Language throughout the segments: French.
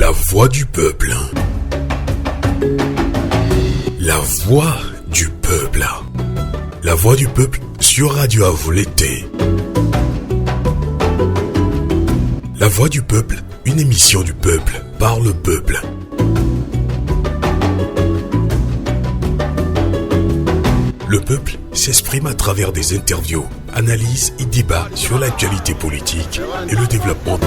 La voix du peuple. La voix du peuple. La voix du peuple sur Radio Avou l'été. La voix du peuple, une émission du peuple, par le peuple. Le peuple s'exprime à travers des interviews, analyses et débats sur l'actualité politique et le développement.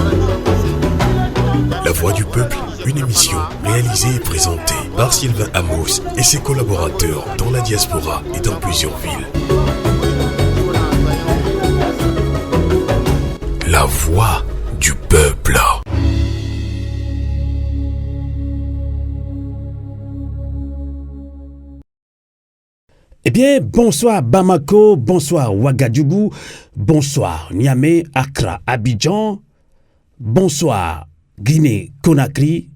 La voix du peuple, une émission réalisée et présentée par Sylvain Amos et ses collaborateurs dans la diaspora et dans plusieurs villes. La voix du peuple. Eh bien, bonsoir Bamako, bonsoir Ouagadougou, bonsoir Niamey, Accra, Abidjan, bonsoir Guinée, Conakry,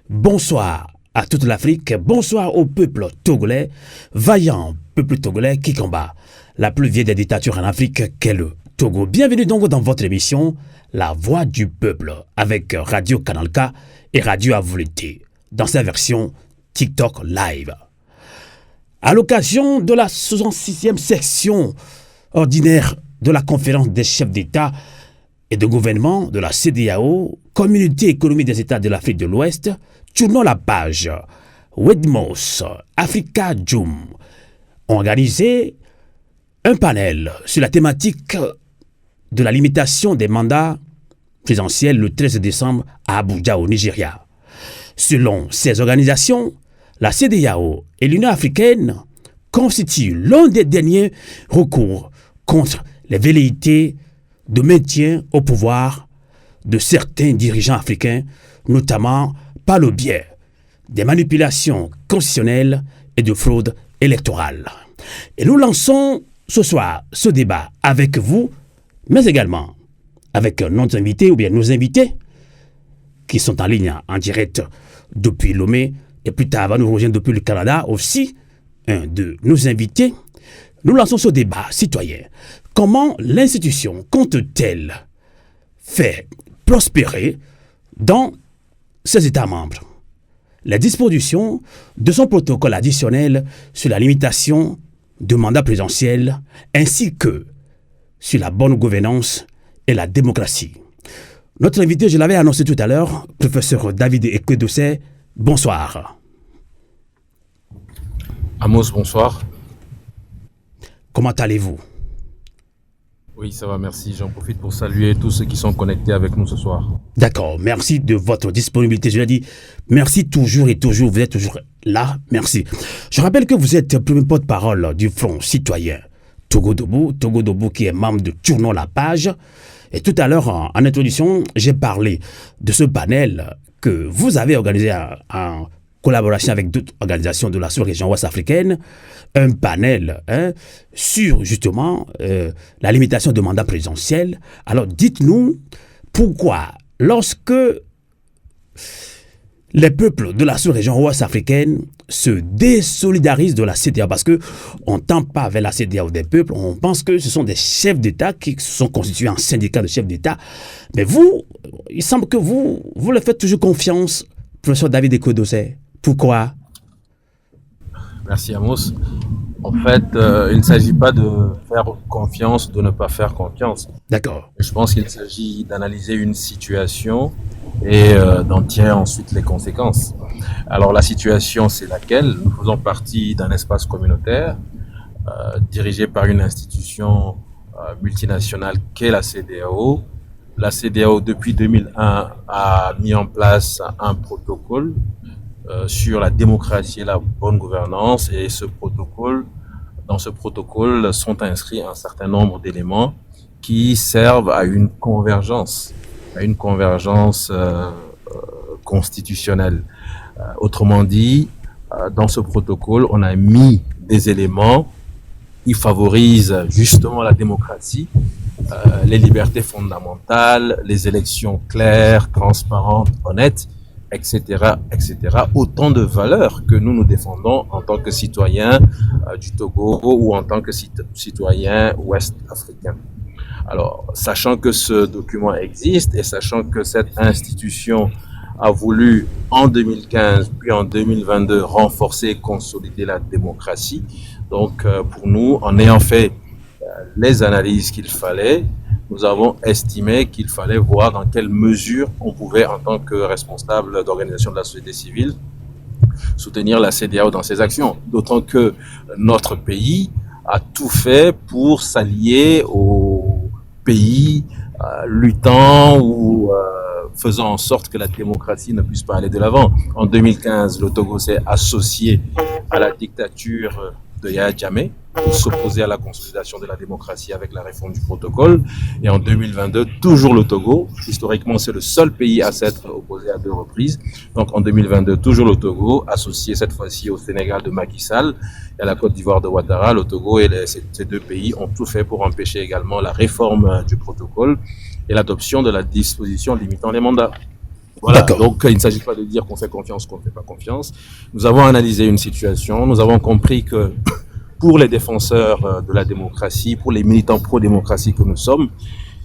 bonsoir à toute l'Afrique, bonsoir au peuple togolais, vaillant peuple togolais qui combat la plus vieille des dictatures en Afrique qu'est le Togo. Bienvenue donc dans votre émission La Voix du Peuple avec Radio Canal K et Radio Avou l'été dans sa version TikTok Live. À l'occasion de la 66e section ordinaire de la conférence des chefs d'État et de gouvernement de la CEDEAO, Communauté économique des États de l'Afrique de l'Ouest, tournons la page. Wedmos, Africa Jum ont organisé un panel sur la thématique de la limitation des mandats présidentiels le 13 décembre à Abuja au Nigeria. Selon ces organisations, la CEDEAO et l'Union africaine constituent l'un des derniers recours contre les velléités de maintien au pouvoir de certains dirigeants africains, notamment par le biais des manipulations constitutionnelles et de fraude électorale. Et nous lançons ce soir ce débat avec vous, mais également avec nos invités ou bien nos invités qui sont en ligne en direct depuis Lomé. Et plus tard, va nous rejoindre depuis le Canada aussi, un de nos invités. Nous lançons ce débat citoyen. Comment l'institution compte-t-elle faire prospérer dans ses États membres les dispositions de son protocole additionnel sur la limitation de mandats présidentiels ainsi que sur la bonne gouvernance et la démocratie? Notre invité, je l'avais annoncé tout à l'heure, professeur David Ekwe-Dossé, bonsoir. Amos, bonsoir. Comment allez-vous? Oui, ça va, merci. J'en profite pour saluer tous ceux qui sont connectés avec nous ce soir. D'accord, merci de votre disponibilité. Je l'ai dit, merci toujours et toujours, vous êtes toujours là, merci. Je rappelle que vous êtes premier porte-parole du Front citoyen Togo Debout qui est membre de Tournons la page. Et tout à l'heure, en introduction, j'ai parlé de ce panel que vous avez organisé en collaboration avec d'autres organisations de la sous-région ouest-africaine, un panel sur justement la limitation de mandat présidentiel. Alors dites-nous pourquoi, lorsque les peuples de la sous-région ouest-africaine se désolidarisent de la CEDEAO, parce qu'on ne tend pas vers la CEDEAO des peuples, on pense que ce sont des chefs d'État qui se sont constitués en syndicat de chefs d'État. Mais vous, il semble que vous leur faites toujours confiance, professeur David Ekwe-Dossé. Pourquoi? Merci Amos. En fait, il ne s'agit pas de faire confiance, de ne pas faire confiance. D'accord. Je pense qu'il s'agit d'analyser une situation et d'en tirer ensuite les conséquences. Alors la situation, c'est laquelle? Nous faisons partie d'un espace communautaire dirigé par une institution multinationale qu'est la CEDEAO. La CEDEAO, depuis 2001, a mis en place un protocole sur la démocratie et la bonne gouvernance, et dans ce protocole sont inscrits un certain nombre d'éléments qui servent à une convergence constitutionnelle. Autrement dit, dans ce protocole, on a mis des éléments qui favorisent justement la démocratie, les libertés fondamentales, les élections claires, transparentes, honnêtes, etc., etc. Autant de valeurs que nous défendons en tant que citoyens du Togo ou en tant que citoyens ouest-africains. Alors, sachant que ce document existe et sachant que cette institution a voulu en 2015 puis en 2022 renforcer et consolider la démocratie. Donc pour nous, en ayant fait les analyses qu'il fallait, nous avons estimé qu'il fallait voir dans quelle mesure on pouvait, en tant que responsable d'organisation de la société civile, soutenir la CEDEAO dans ses actions. D'autant que notre pays a tout fait pour s'allier aux pays luttant ou faisant en sorte que la démocratie ne puisse pas aller de l'avant. En 2015, le Togo s'est associé à la dictature de Yahya Jammeh pour s'opposer à la consolidation de la démocratie avec la réforme du protocole. Et en 2022, toujours le Togo, historiquement c'est le seul pays à s'être opposé à 2 reprises. Donc en 2022, toujours le Togo, associé cette fois-ci au Sénégal de Macky Sall et à la Côte d'Ivoire de Ouattara. Le Togo et ces 2 pays ont tout fait pour empêcher également la réforme du protocole et l'adoption de la disposition limitant les mandats. Voilà, donc il ne s'agit pas de dire qu'on fait confiance, qu'on ne fait pas confiance. Nous avons analysé une situation, nous avons compris que pour les défenseurs de la démocratie, pour les militants pro-démocratie que nous sommes,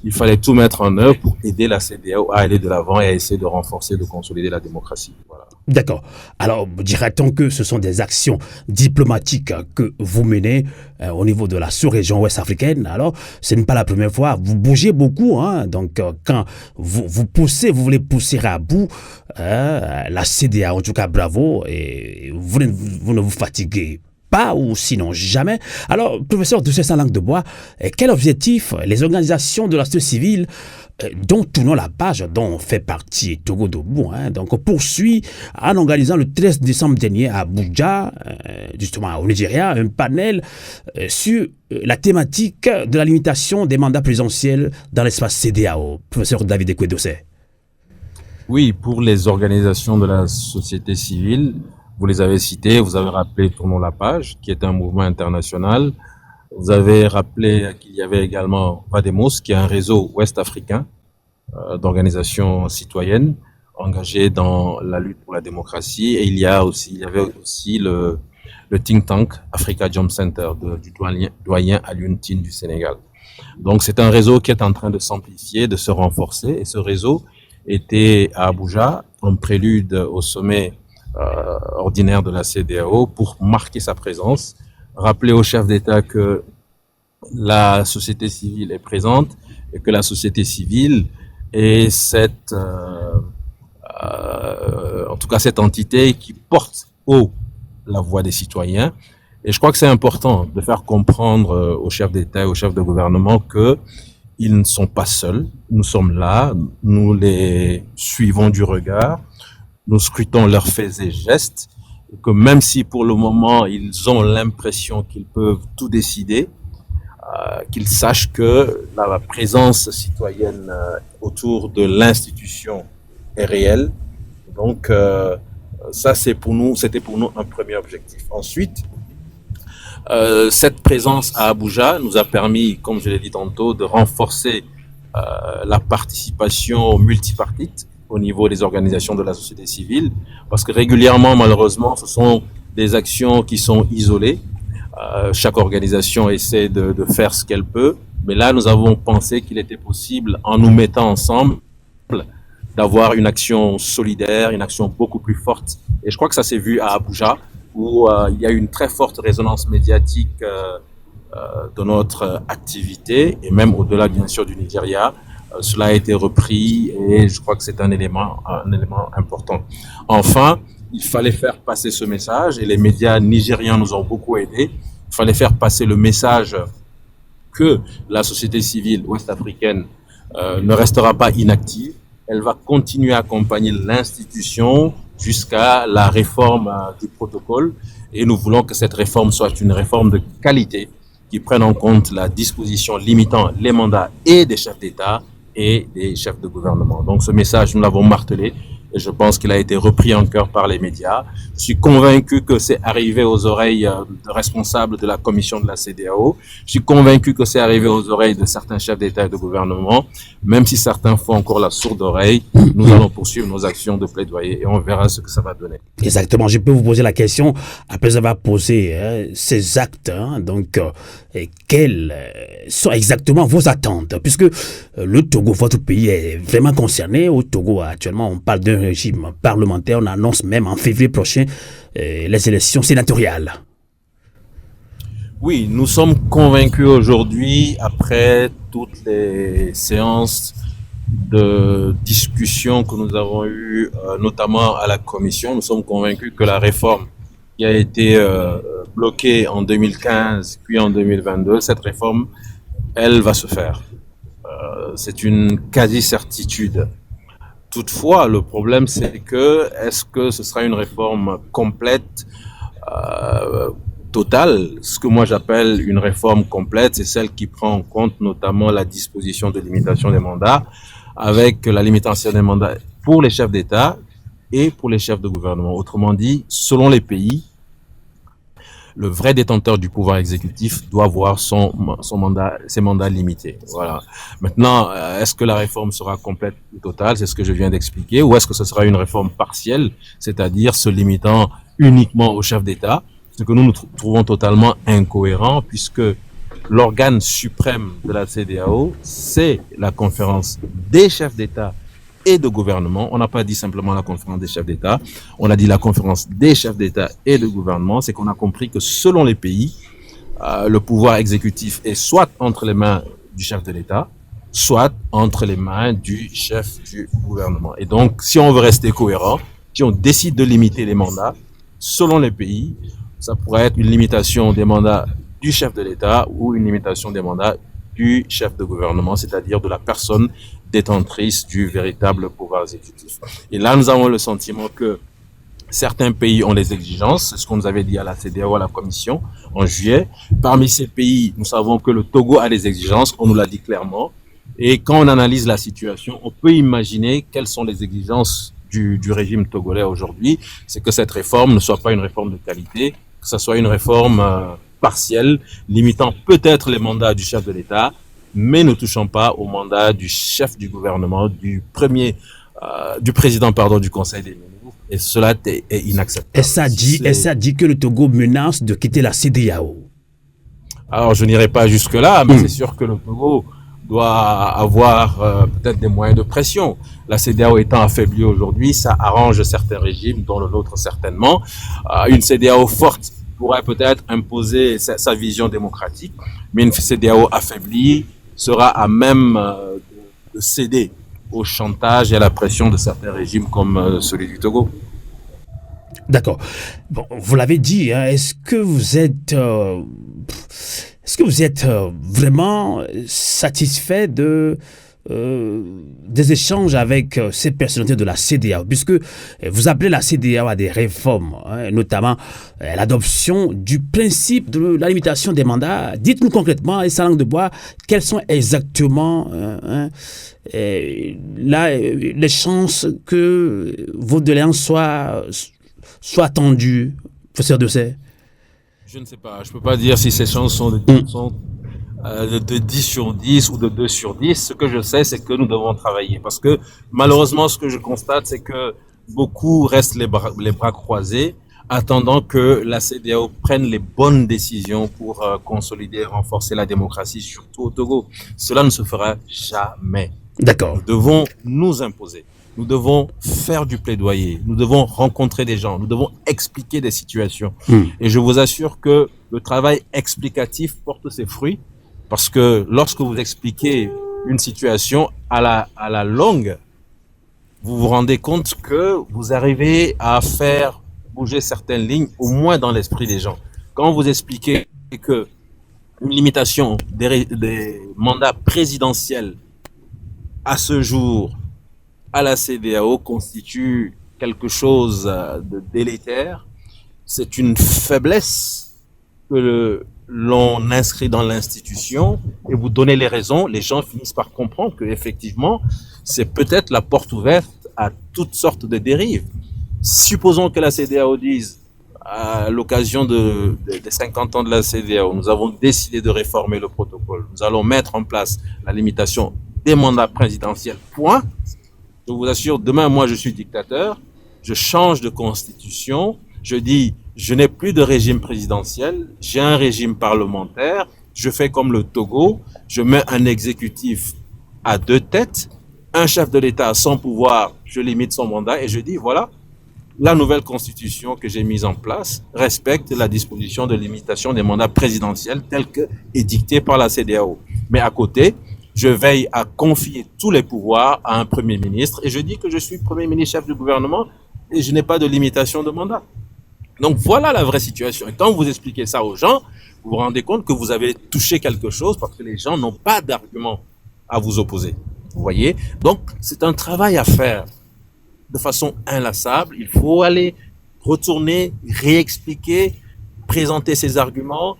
il fallait tout mettre en œuvre pour aider la CEDEAO à aller de l'avant et à essayer de renforcer, de consolider la démocratie. Voilà. D'accord. Alors, dirait-on que ce sont des actions diplomatiques que vous menez au niveau de la sous-région ouest africaine? Alors, ce n'est pas la première fois. Vous bougez beaucoup, hein? Donc, quand vous poussez, vous voulez pousser à bout la CEDEAO, en tout cas, bravo, et vous ne vous fatiguez pas ou sinon jamais. Alors, professeur Doucet Langue de Bois, quel objectif les organisations de la société civile dont tournons la page, dont fait partie Togo Debout, donc poursuit en organisant le 13 décembre dernier à Abuja, justement au Nigeria, un panel sur la thématique de la limitation des mandats présidentiels dans l'espace CEDEAO. Professeur David Ekwe-Doucet. Oui, pour les organisations de la société civile, vous les avez cités, vous avez rappelé Tournons la page, qui est un mouvement international. Vous avez rappelé qu'il y avait également Vademos, qui est un réseau ouest-africain d'organisations citoyennes engagées dans la lutte pour la démocratie. Et il y avait aussi le think tank Africa Jom Center du doyen Alioune Tine du Sénégal. Donc c'est un réseau qui est en train de s'amplifier, de se renforcer. Et ce réseau était à Abuja, en prélude au sommet ordinaire de la CEDEAO, pour marquer sa présence, rappeler au chef d'État que la société civile est présente et que la société civile est en tout cas cette entité qui porte haut la voix des citoyens. Et je crois que c'est important de faire comprendre aux chefs d'État et aux chefs de gouvernement que ils ne sont pas seuls. Nous sommes là, nous les suivons du regard, nous scrutons leurs faits et gestes, et que même si pour le moment ils ont l'impression qu'ils peuvent tout décider, qu'ils sachent que la présence citoyenne autour de l'institution est réelle. Donc ça c'était pour nous un premier objectif. Ensuite, cette présence à Abuja nous a permis, comme je l'ai dit tantôt, de renforcer la participation multipartite au niveau des organisations de la société civile, parce que régulièrement, malheureusement, ce sont des actions qui sont isolées. Chaque organisation essaie de faire ce qu'elle peut, mais là, nous avons pensé qu'il était possible, en nous mettant ensemble, d'avoir une action solidaire, une action beaucoup plus forte. Et je crois que ça s'est vu à Abuja, où il y a eu une très forte résonance médiatique de notre activité, et même au-delà, bien sûr, du Nigeria. Cela a été repris et je crois que c'est un élément important. Enfin, il fallait faire passer ce message et les médias nigérians nous ont beaucoup aidés. Il fallait faire passer le message que la société civile ouest-africaine ne restera pas inactive. Elle va continuer à accompagner l'institution jusqu'à la réforme du protocole et nous voulons que cette réforme soit une réforme de qualité qui prenne en compte la disposition limitant les mandats et des chefs d'État et des chefs de gouvernement. Donc ce message, nous l'avons martelé et je pense qu'il a été repris en cœur par les médias. Je suis convaincu que c'est arrivé aux oreilles de responsables de la commission de la CEDEAO. Je suis convaincu que c'est arrivé aux oreilles de certains chefs d'État et de gouvernement. Même si certains font encore la sourde oreille, nous allons poursuivre nos actions de plaidoyer et on verra ce que ça va donner. Exactement. Je peux vous poser la question, après avoir posé ces actes, donc quelles sont exactement vos attentes? Puisque le Togo, votre pays, est vraiment concerné. Au Togo, actuellement, on parle d'un régime parlementaire. On annonce même en février prochain les élections sénatoriales. Oui, nous sommes convaincus aujourd'hui, après toutes les séances de discussion que nous avons eues, notamment à la commission, nous sommes convaincus que la réforme qui a été bloquée en 2015 puis en 2022, cette réforme, elle va se faire. C'est une quasi-certitude. Toutefois, le problème, c'est que est-ce que ce sera une réforme complète, totale? Ce que moi j'appelle une réforme complète, c'est celle qui prend en compte notamment la disposition de limitation des mandats, avec la limitation des mandats pour les chefs d'État et pour les chefs de gouvernement. Autrement dit, selon les pays, le vrai détenteur du pouvoir exécutif doit avoir ses mandats limités. Voilà. Maintenant, est-ce que la réforme sera complète ou totale? C'est ce que je viens d'expliquer. Ou est-ce que ce sera une réforme partielle, c'est-à-dire se limitant uniquement aux chefs d'État? Ce que nous trouvons totalement incohérent, puisque l'organe suprême de la CEDEAO, c'est la conférence des chefs d'État et de gouvernement. On n'a pas dit simplement la conférence des chefs d'État, on a dit la conférence des chefs d'État et de gouvernement. C'est qu'on a compris que selon les pays, le pouvoir exécutif est soit entre les mains du chef de l'État, soit entre les mains du chef du gouvernement. Et donc, si on veut rester cohérent, si on décide de limiter les mandats, selon les pays, ça pourrait être une limitation des mandats du chef de l'État ou une limitation des mandats du chef de gouvernement, c'est-à-dire de la personne détentrice du véritable pouvoir exécutif. Et là, nous avons le sentiment que certains pays ont des exigences, c'est ce qu'on nous avait dit à la CEDEAO, à la Commission, en juillet. Parmi ces pays, nous savons que le Togo a des exigences, on nous l'a dit clairement. Et quand on analyse la situation, on peut imaginer quelles sont les exigences du régime togolais aujourd'hui. C'est que cette réforme ne soit pas une réforme de qualité, que ce soit une réforme partielle, limitant peut-être les mandats du chef de l'État, mais ne touchant pas au mandat du chef du gouvernement, du président du Conseil des ministres. Et cela est inacceptable. Et ça dit que le Togo menace de quitter la CEDEAO. Alors, je n'irai pas jusque-là, mais c'est sûr que le Togo doit avoir peut-être des moyens de pression. La CEDEAO étant affaiblie aujourd'hui, ça arrange certains régimes, dont le nôtre certainement. Une CEDEAO forte pourrait peut-être imposer sa vision démocratique, mais une CEDEAO affaiblie sera à même de céder au chantage et à la pression de certains régimes comme celui du Togo. D'accord. Bon, vous l'avez dit, hein, est-ce que vous êtes vraiment satisfait des échanges avec ces personnalités de la CEDEAO, puisque vous appelez la CEDEAO à des réformes, hein, notamment l'adoption du principe de la limitation des mandats. Dites-nous concrètement, et sans langue de bois, quelles sont exactement les chances que vos doléances soient attendues, professeur Dessay? Je ne sais pas, je ne peux pas dire si ces chances sont de 10 sur 10 ou de 2 sur 10. Ce que je sais, c'est que nous devons travailler. Parce que malheureusement, ce que je constate, c'est que beaucoup restent les bras croisés, attendant que la CEDEAO prenne les bonnes décisions pour consolider et renforcer la démocratie, surtout au Togo. Cela ne se fera jamais. D'accord. Nous devons nous imposer. Nous devons faire du plaidoyer. Nous devons rencontrer des gens. Nous devons expliquer des situations. Et je vous assure que le travail explicatif porte ses fruits. Parce que lorsque vous expliquez une situation à la longue, vous vous rendez compte que vous arrivez à faire bouger certaines lignes, au moins dans l'esprit des gens. Quand vous expliquez que une limitation des mandats présidentiels à ce jour à la CEDEAO constitue quelque chose de délétère, c'est une faiblesse que l'on inscrit dans l'institution et vous donnez les raisons, les gens finissent par comprendre que effectivement, c'est peut-être la porte ouverte à toutes sortes de dérives. Supposons que la CEDEAO dise, à l'occasion des 50 ans de la CEDEAO, nous avons décidé de réformer le protocole. Nous allons mettre en place la limitation des mandats présidentiels, point. Je vous assure, demain, moi, je suis dictateur, je change de constitution, je dis, je n'ai plus de régime présidentiel, j'ai un régime parlementaire, je fais comme le Togo, je mets un exécutif à 2 têtes, un chef de l'État sans pouvoir, je limite son mandat et je dis, voilà, la nouvelle constitution que j'ai mise en place respecte la disposition de limitation des mandats présidentiels telle que est dictée par la CEDEAO. Mais à côté, je veille à confier tous les pouvoirs à un Premier ministre et je dis que je suis Premier ministre chef du gouvernement et je n'ai pas de limitation de mandat. Donc voilà la vraie situation. Et quand vous expliquez ça aux gens, vous vous rendez compte que vous avez touché quelque chose parce que les gens n'ont pas d'argument à vous opposer. Vous voyez? Donc c'est un travail à faire de façon inlassable. Il faut aller retourner, réexpliquer, présenter ses arguments,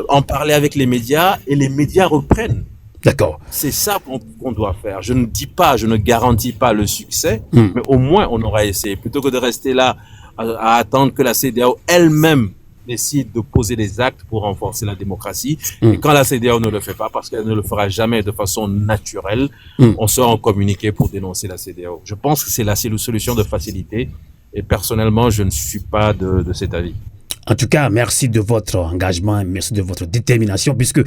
en parler avec les médias et les médias reprennent. D'accord. C'est ça qu'on doit faire. Je ne dis pas, je ne garantis pas le succès, mais au moins on aura essayé. Plutôt que de rester là à attendre que la CEDEAO elle-même décide de poser des actes pour renforcer la démocratie. Et quand la CEDEAO ne le fait pas, parce qu'elle ne le fera jamais de façon naturelle, on sort en communiqué pour dénoncer la CEDEAO. Je pense que c'est la solution de facilité. Et personnellement, je ne suis pas de cet avis. En tout cas, merci de votre engagement, merci de votre détermination, puisque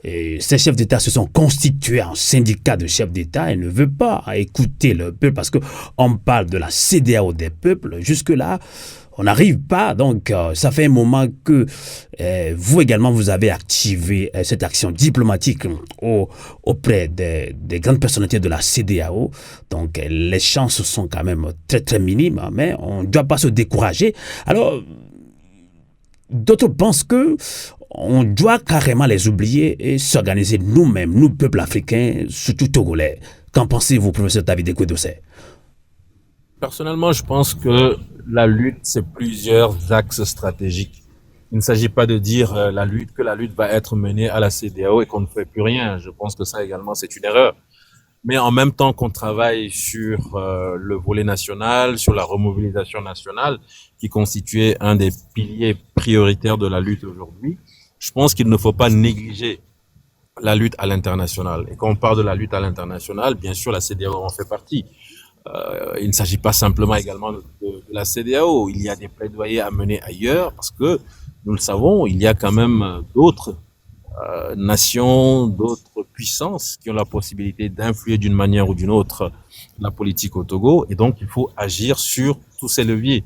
ces chefs d'État se sont constitués en syndicat de chefs d'État et ne veulent pas écouter le peuple parce qu'on parle de la CEDEAO des peuples. Jusque-là, on n'arrive pas. Donc, ça fait un moment que vous également, vous avez activé cette action diplomatique auprès des grandes personnalités de la CEDEAO. Donc, les chances sont quand même très, très minimes, mais on ne doit pas se décourager. Alors, d'autres pensent que on doit carrément les oublier et s'organiser nous-mêmes, nous, peuple africain, surtout togolais. Qu'en pensez-vous, professeur David Ekodossé? Personnellement, je pense que la lutte, c'est plusieurs axes stratégiques. Il ne s'agit pas de dire que la lutte va être menée à la CEDEAO et qu'on ne fait plus rien. Je pense que ça également, c'est une erreur. Mais en même temps qu'on travaille sur le volet national, sur la remobilisation nationale, qui constituait un des piliers prioritaires de la lutte aujourd'hui, je pense qu'il ne faut pas négliger la lutte à l'international. Et quand on parle de la lutte à l'international, bien sûr, la CEDEAO en fait partie. Il ne s'agit pas simplement également de la CEDEAO. Il y a des plaidoyers à mener ailleurs parce que, nous le savons, il y a quand même d'autres nations, d'autres puissances qui ont la possibilité d'influer d'une manière ou d'une autre la politique au Togo. Et donc, il faut agir sur tous ces leviers.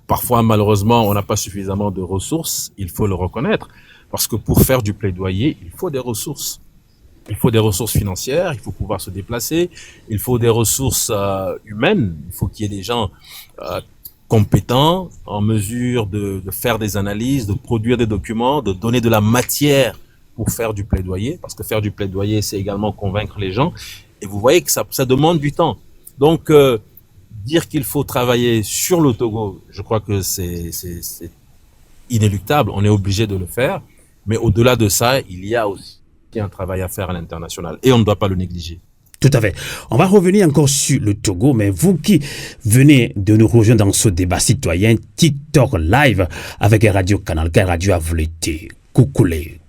Parfois, malheureusement, on n'a pas suffisamment de ressources, il faut le reconnaître, parce que pour faire du plaidoyer, il faut des ressources. Il faut des ressources financières, il faut pouvoir se déplacer, il faut des ressources humaines, il faut qu'il y ait des gens compétents, en mesure de faire des analyses, de produire des documents, de donner de la matière pour faire du plaidoyer, parce que faire du plaidoyer, c'est également convaincre les gens. Et vous voyez que ça demande du temps. Donc, dire qu'il faut travailler sur le Togo, je crois que c'est inéluctable, on est obligé de le faire. Mais au-delà de ça, il y a aussi un travail à faire à l'international et on ne doit pas le négliger. Tout à fait. On va revenir encore sur le Togo, mais vous qui venez de nous rejoindre dans ce débat citoyen TikTok Live avec Radio Canal, quelle radio a voulu coucouler.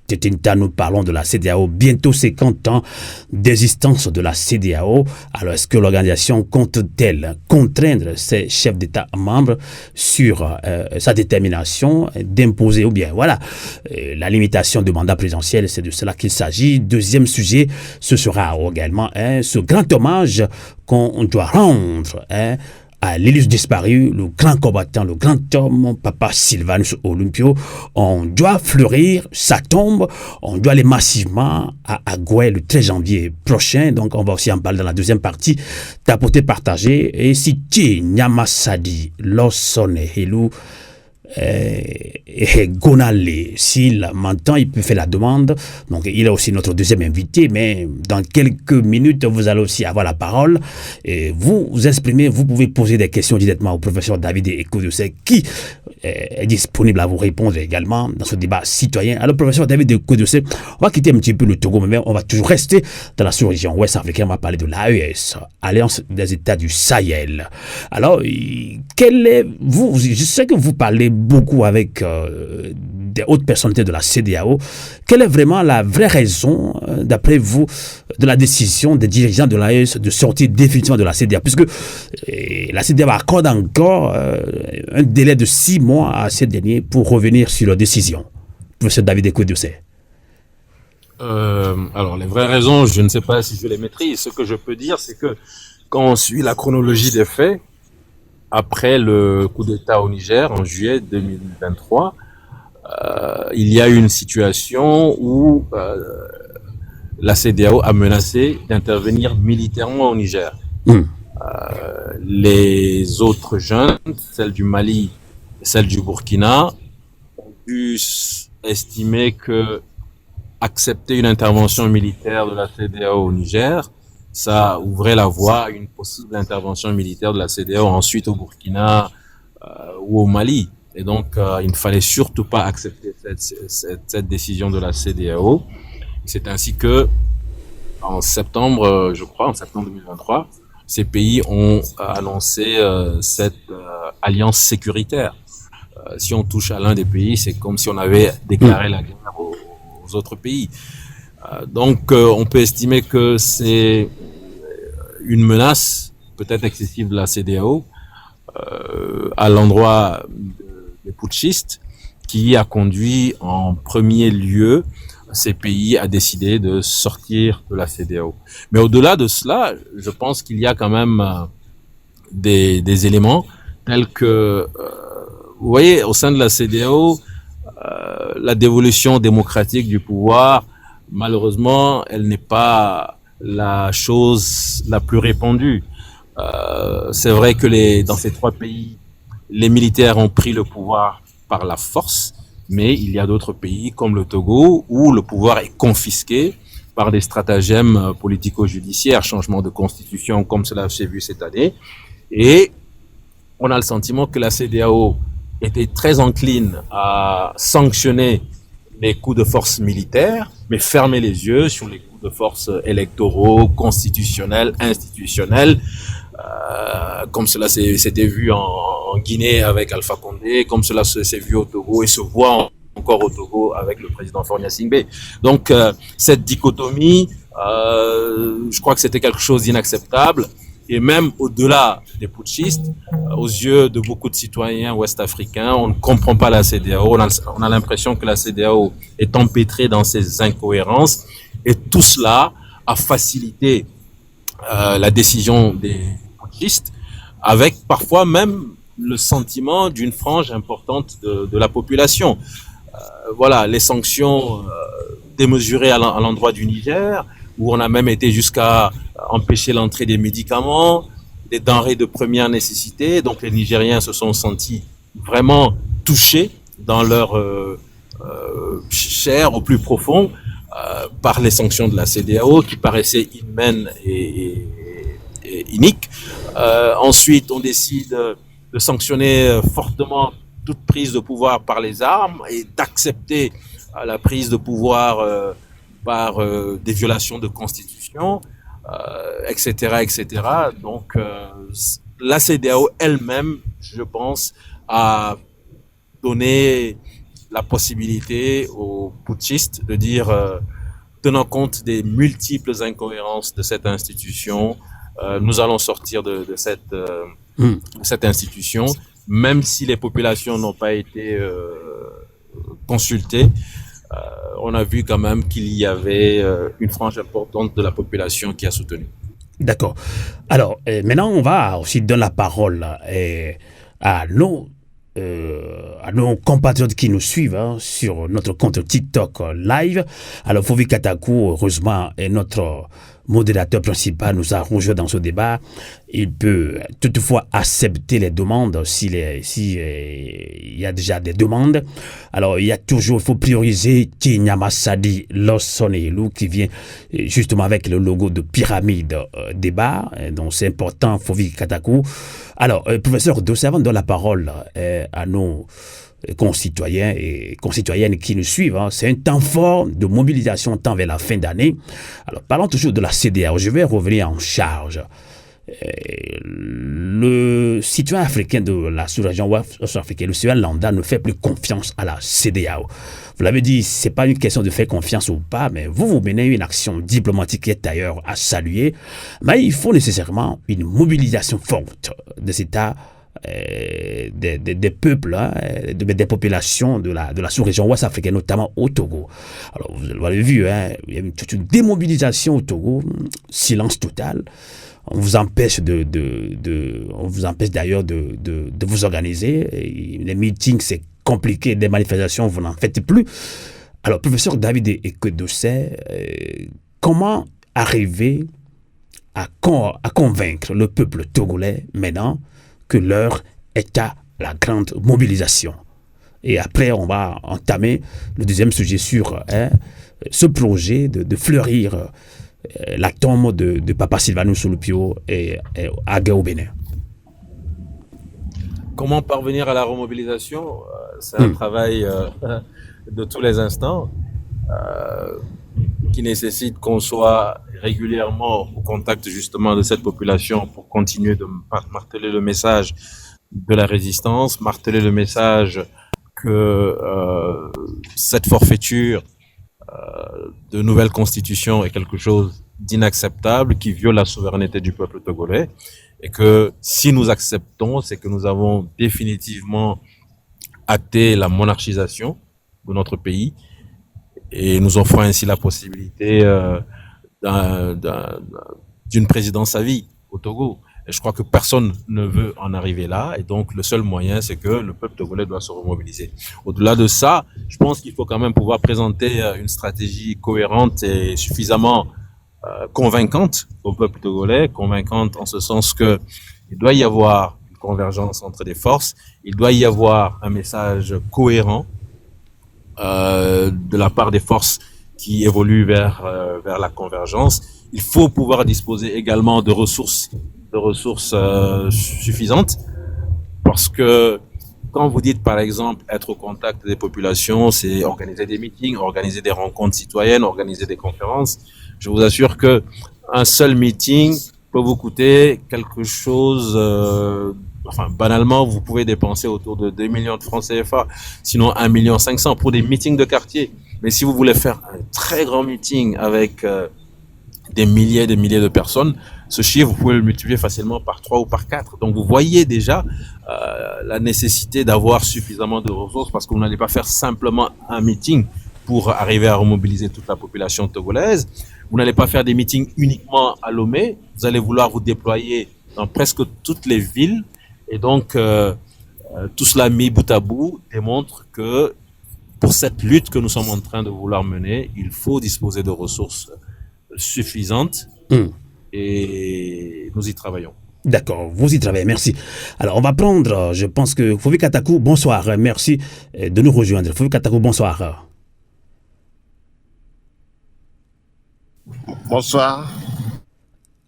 Nous parlons de la CEDEAO, bientôt 50 ans d'existence de la CEDEAO. Alors, est-ce que l'organisation compte-t-elle contraindre ses chefs d'État membres sur sa détermination d'imposer, ou bien, voilà, la limitation de mandat présidentiel, c'est de cela qu'il s'agit. Deuxième sujet, ce sera également ce grand hommage qu'on doit rendre à l'illustre disparu, le grand combattant, le grand homme, Papa Sylvanus Olympio. On doit fleurir sa tombe, on doit aller massivement à Agoué le 13 janvier prochain. Donc on va aussi en parler dans la deuxième partie. Tapoter, partager. Et si tu Nyamasadi, Lawson et Helou, Gonale, s'il m'entend, il peut faire la demande. Donc il est aussi notre deuxième invité, mais dans quelques minutes vous allez aussi avoir la parole et vous exprimez, vous pouvez poser des questions directement au professeur David Ekodossé qui est disponible à vous répondre également dans ce débat citoyen. Alors professeur David Ekodossé, on va quitter un petit peu le Togo, mais on va toujours rester dans la sous-région ouest africaine. On va parler de l'AES, Alliance des États du Sahel. Alors quel est vous, je sais que vous parlez beaucoup avec des hautes personnalités de la CEDEAO. Quelle est vraiment la vraie raison, d'après vous, de la décision des dirigeants de l'AES de sortir définitivement de la CEDEAO? Puisque la CEDEAO accorde encore un délai de 6 mois à ces derniers pour revenir sur leur décision. Professeur David Ekodossé. Alors, les vraies raisons, je ne sais pas si je les maîtrise. Ce que je peux dire, c'est que quand on suit la chronologie des faits, après le coup d'État au Niger en juillet 2023, il y a eu une situation où la CEDEAO a menacé d'intervenir militairement au Niger. Les autres juntes, celle du Mali et celle du Burkina, ont dû estimer que accepter une intervention militaire de la CEDEAO au Niger, ça ouvrait la voie à une possible intervention militaire de la CEDEAO ensuite au Burkina ou au Mali. Et donc, il ne fallait surtout pas accepter cette décision de la CEDEAO. C'est ainsi que, en septembre, je crois, en septembre 2023, ces pays ont annoncé cette alliance sécuritaire. Si on touche à l'un des pays, c'est comme si on avait déclaré la guerre aux autres pays. Donc, on peut estimer que c'est une menace, peut-être excessive, de la CEDEAO à l'endroit des putschistes, qui a conduit en premier lieu ces pays à décider de sortir de la CEDEAO. Mais au-delà de cela, je pense qu'il y a quand même des éléments tels que, vous voyez, au sein de la CEDEAO, la dévolution démocratique du pouvoir, malheureusement, elle n'est pas la chose la plus répandue. C'est vrai que dans ces trois pays, les militaires ont pris le pouvoir par la force, mais il y a d'autres pays comme le Togo où le pouvoir est confisqué par des stratagèmes politico-judiciaires, changement de constitution comme cela s'est vu cette année. Et on a le sentiment que la CEDEAO était très encline à sanctionner les coups de force militaires, mais fermer les yeux sur les coups de force électoraux, constitutionnels, institutionnels, comme cela s'était vu en Guinée avec Alpha Condé, comme cela s'est vu au Togo et se voit encore au Togo avec le président Faure Gnassingbé. Donc cette dichotomie, je crois que c'était quelque chose d'inacceptable. Et même au-delà des putschistes, aux yeux de beaucoup de citoyens ouest-africains, on ne comprend pas la CEDEAO. On a l'impression que la CEDEAO est empêtrée dans ses incohérences. Et tout cela a facilité la décision des putschistes, avec parfois même le sentiment d'une frange importante de la population. Voilà, les sanctions démesurées à l'endroit du Niger, où on a même été jusqu'à empêcher l'entrée des médicaments, des denrées de première nécessité. Donc les Nigériens se sont sentis vraiment touchés dans leur chair au plus profond par les sanctions de la CEDEAO qui paraissaient inhumaines et iniques. Ensuite, on décide de sanctionner fortement toute prise de pouvoir par les armes et d'accepter la prise de pouvoir par des violations de constitution, etc., etc. Donc, la CEDEAO elle-même, je pense, a donné la possibilité aux putschistes de dire, tenant compte des multiples incohérences de cette institution, nous allons sortir de cette institution, même si les populations n'ont pas été consultées. On a vu quand même qu'il y avait une frange importante de la population qui a soutenu. D'accord. Alors, maintenant, on va aussi donner la parole à nos compatriotes qui nous suivent sur notre compte TikTok live. Alors, Fovi Katakou, heureusement, est notre modérateur principal, nous a rejoint dans ce débat. Il peut toutefois accepter les demandes s'il y a déjà des demandes. Alors, il faut prioriser Kinyama Sadi Lossonelou qui vient justement avec le logo de Pyramide débat. Donc, c'est important, Fovi Katakou. Alors, professeur Dossavant donne la parole à nos concitoyens et concitoyennes qui nous suivent. C'est un temps fort de mobilisation tant vers la fin d'année. Alors, parlons toujours de la CEDEAO. Je vais revenir en charge. Le citoyen africain de la sous-région ouest-africaine, le citoyen lambda, ne fait plus confiance à la CEDEAO. Vous l'avez dit, ce n'est pas une question de faire confiance ou pas, mais vous menez une action diplomatique qui est d'ailleurs à saluer. Mais il faut nécessairement une mobilisation forte des États des peuples, hein, des populations de la sous-région ouest africaine, notamment au Togo. Alors, vous l'avez vu, hein, il y a toute une démobilisation au Togo, silence total. On vous empêche on vous empêche d'ailleurs de vous organiser. Et les meetings, c'est compliqué, des manifestations, vous n'en faites plus. Alors, professeur David Ekedosset, comment arriver à convaincre le peuple togolais maintenant que l'heure est à la grande mobilisation? Et après, on va entamer le deuxième sujet sur ce projet de fleurir la tombe de Papa Sylvanus Olympio et Agué au Bénin. Comment parvenir à la remobilisation? C'est un travail de tous les instants qui nécessite qu'on soit régulièrement au contact justement de cette population pour continuer de marteler le message de la résistance, marteler le message que cette forfaiture de nouvelle constitution est quelque chose d'inacceptable, qui viole la souveraineté du peuple togolais, et que si nous acceptons, c'est que nous avons définitivement acté la monarchisation de notre pays, et nous offrons ainsi la possibilité d'une présidence à vie au Togo. Et je crois que personne ne veut en arriver là, et donc le seul moyen, c'est que le peuple togolais doit se remobiliser. Au-delà de ça, je pense qu'il faut quand même pouvoir présenter une stratégie cohérente et suffisamment convaincante au peuple togolais, convaincante en ce sens que il doit y avoir une convergence entre les forces, il doit y avoir un message cohérent de la part des forces qui évoluent vers la convergence. Il faut pouvoir disposer également de ressources suffisantes, parce que quand vous dites par exemple être au contact des populations, c'est organiser des meetings, organiser des rencontres citoyennes, organiser des conférences. Je vous assure que un seul meeting peut vous coûter quelque chose, banalement, vous pouvez dépenser autour de 2 millions de francs CFA, sinon 1,5 million pour des meetings de quartier. Mais si vous voulez faire un très grand meeting avec des milliers de personnes, ce chiffre, vous pouvez le multiplier facilement par 3 ou par 4. Donc, vous voyez déjà la nécessité d'avoir suffisamment de ressources, parce que vous n'allez pas faire simplement un meeting pour arriver à remobiliser toute la population togolaise. Vous n'allez pas faire des meetings uniquement à Lomé. Vous allez vouloir vous déployer dans presque toutes les villes. Et donc, tout cela mis bout à bout démontre que pour cette lutte que nous sommes en train de vouloir mener, il faut disposer de ressources suffisantes. Et nous y travaillons. D'accord, vous y travaillez, merci. Alors, on va prendre, je pense que Fovi Katakou, bonsoir, merci de nous rejoindre. Fovi Katakou, bonsoir. Bonsoir.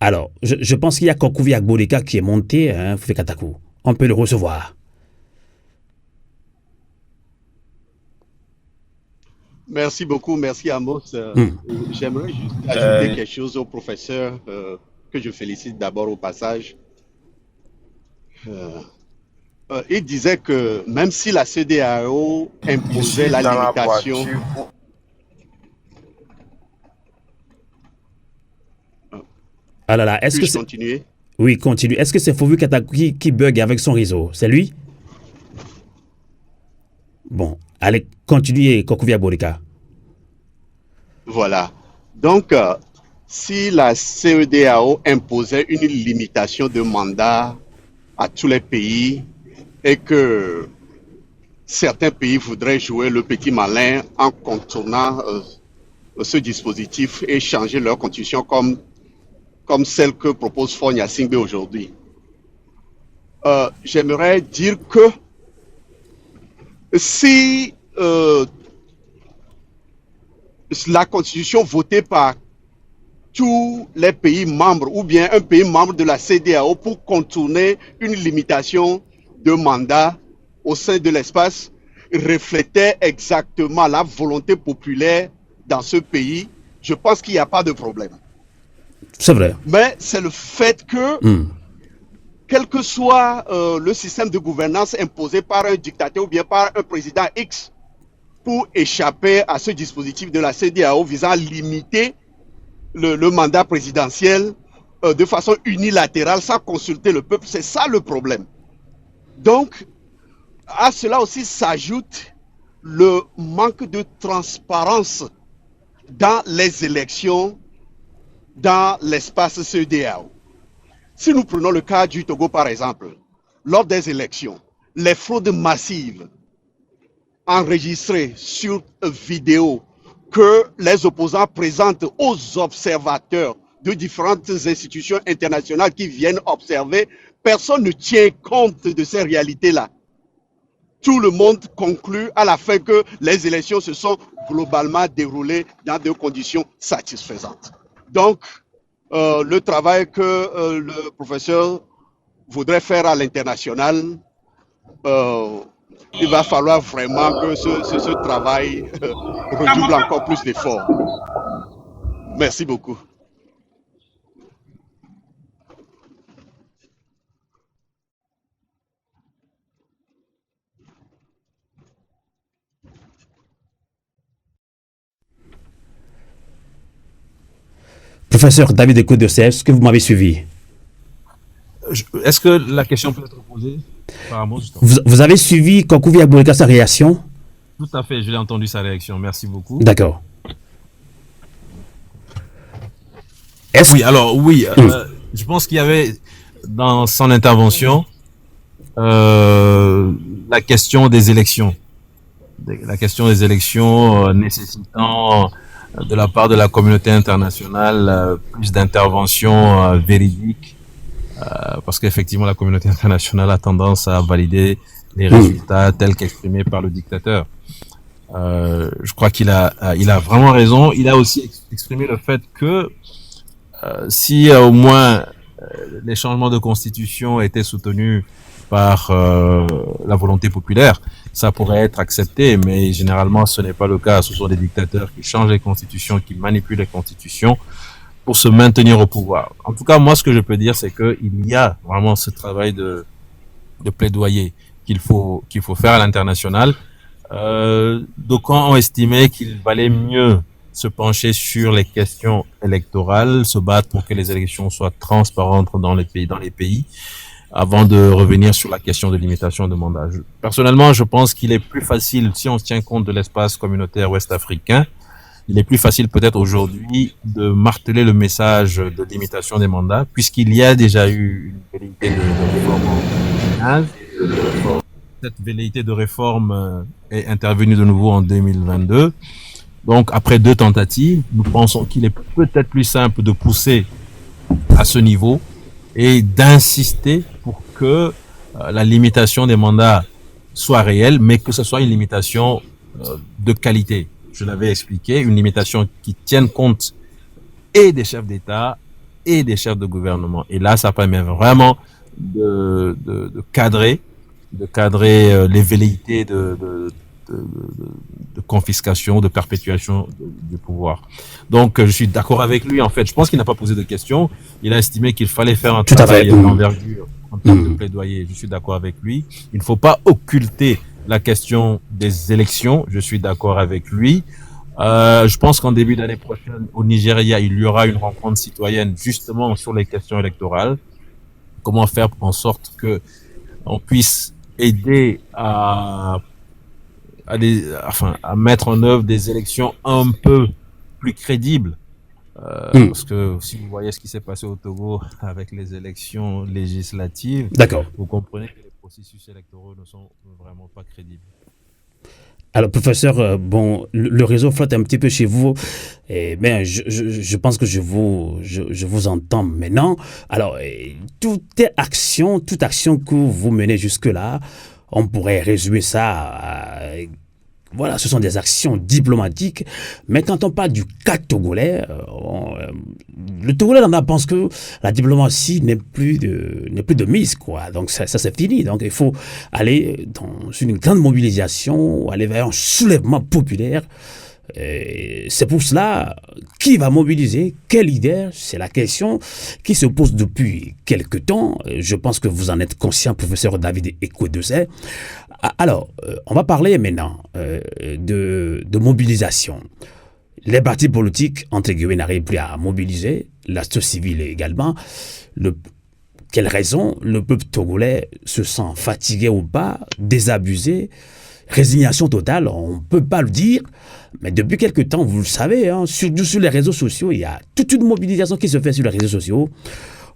Alors, je pense qu'il y a Kokouvi Agborika qui est monté, hein, Fovi Katakou. On peut le recevoir. Merci beaucoup, merci Amos. J'aimerais juste ajouter quelque chose au professeur que je félicite d'abord au passage. Il disait que même si la CEDEAO imposait la limitation... Ah là là, est-ce que c'est... continuer? Oui, continue. Est-ce que c'est Fovi Katakou qui bug avec son réseau? C'est lui? Bon, allez, continuez, Kokouvi Agborika. Voilà. Donc, si la CEDEAO imposait une limitation de mandat à tous les pays et que certains pays voudraient jouer le petit malin en contournant ce dispositif et changer leur constitution comme celle que propose Faure Gnassingbé aujourd'hui, j'aimerais dire que si la constitution votée par tous les pays membres ou bien un pays membre de la CEDEAO pour contourner une limitation de mandat au sein de l'espace reflétait exactement la volonté populaire dans ce pays, je pense qu'il n'y a pas de problème. C'est vrai. Mais c'est le fait que, quel que soit le système de gouvernance imposé par un dictateur ou bien par un président X, pour échapper à ce dispositif de la CEDEAO visant à limiter le mandat présidentiel de façon unilatérale sans consulter le peuple, c'est ça le problème. Donc, à cela aussi s'ajoute le manque de transparence dans les élections dans l'espace CEDEAO. Si nous prenons le cas du Togo par exemple, lors des élections, les fraudes massives enregistrées sur vidéo que les opposants présentent aux observateurs de différentes institutions internationales qui viennent observer, personne ne tient compte de ces réalités-là. Tout le monde conclut à la fin que les élections se sont globalement déroulées dans des conditions satisfaisantes. Donc, le travail que le professeur voudrait faire à l'international, il va falloir vraiment que ce travail redouble encore plus d'efforts. Merci beaucoup. Professeur David Ekwodose, est-ce que vous m'avez suivi? Est-ce que la question peut être posée apparemment, vous avez suivi Kokou Abourika, sa réaction? Tout à fait, je l'ai entendu sa réaction. Merci beaucoup. D'accord. Oui, alors oui, je pense qu'il y avait dans son intervention la question des élections. La question des élections nécessitant de la part de la communauté internationale plus d'interventions véridiques, parce qu'effectivement la communauté internationale a tendance à valider les résultats tels qu'exprimés par le dictateur. Je crois qu'il a vraiment raison. Il a aussi exprimé le fait que si au moins les changements de constitution étaient soutenus par la volonté populaire, ça pourrait être accepté, mais généralement ce n'est pas le cas. Ce sont des dictateurs qui changent les constitutions, qui manipulent les constitutions pour se maintenir au pouvoir. En tout cas, moi, ce que je peux dire, c'est qu'il y a vraiment ce travail de plaidoyer qu'il faut faire à l'international. D'aucuns ont estimé qu'il valait mieux se pencher sur les questions électorales, se battre pour que les élections soient transparentes dans les pays, avant de revenir sur la question de limitation de mandat. Personnellement, je pense qu'il est plus facile, si on se tient compte de l'espace communautaire ouest-africain, il est plus facile peut-être aujourd'hui de marteler le message de limitation des mandats, puisqu'il y a déjà eu une velléité de réforme en 2015. Cette velléité de réforme est intervenue de nouveau en 2022. Donc, après 2 tentatives, nous pensons qu'il est peut-être plus simple de pousser à ce niveau et d'insister pour que la limitation des mandats soit réelle, mais que ce soit une limitation de qualité. Je l'avais expliqué, une limitation qui tienne compte et des chefs d'État et des chefs de gouvernement. Et là, ça permet vraiment de cadrer les velléités de confiscation, de perpétuation du pouvoir. Donc, je suis d'accord avec lui, en fait. Je pense qu'il n'a pas posé de questions. Il a estimé qu'il fallait faire un travail d'envergure en termes de plaidoyer. Je suis d'accord avec lui. Il ne faut pas occulter la question des élections. Je suis d'accord avec lui. Je pense qu'en début d'année prochaine, au Nigeria, il y aura une rencontre citoyenne justement sur les questions électorales. Comment faire en sorte que on puisse aider à mettre en œuvre des élections un peu plus crédibles. Parce que si vous voyez ce qui s'est passé au Togo avec les élections législatives, vous comprenez que les processus électoraux ne sont vraiment pas crédibles. Alors, professeur, bon, le réseau flotte un petit peu chez vous, mais je pense que je vous entends maintenant. Alors, toute action que vous menez jusque-là, on pourrait résumer ça à... Voilà, ce sont des actions diplomatiques, mais quand on parle du cas togolais, le Togolais pense que la diplomatie n'est plus de mise, quoi. Donc ça c'est fini. Donc il faut aller dans une grande mobilisation, aller vers un soulèvement populaire. C'est pour cela, qui va mobiliser, quel leader? C'est la question qui se pose depuis quelque temps. Je pense que vous en êtes conscient, professeur David Ekwodose. Alors, on va parler maintenant de mobilisation. Les partis politiques, entre guillemets, n'arrivent plus à mobiliser, la société civile également. quelle raison le peuple togolais se sent fatigué ou pas, désabusé, résignation totale, on ne peut pas le dire, mais depuis quelque temps, vous le savez, hein, surtout sur les réseaux sociaux, il y a toute une mobilisation qui se fait sur les réseaux sociaux.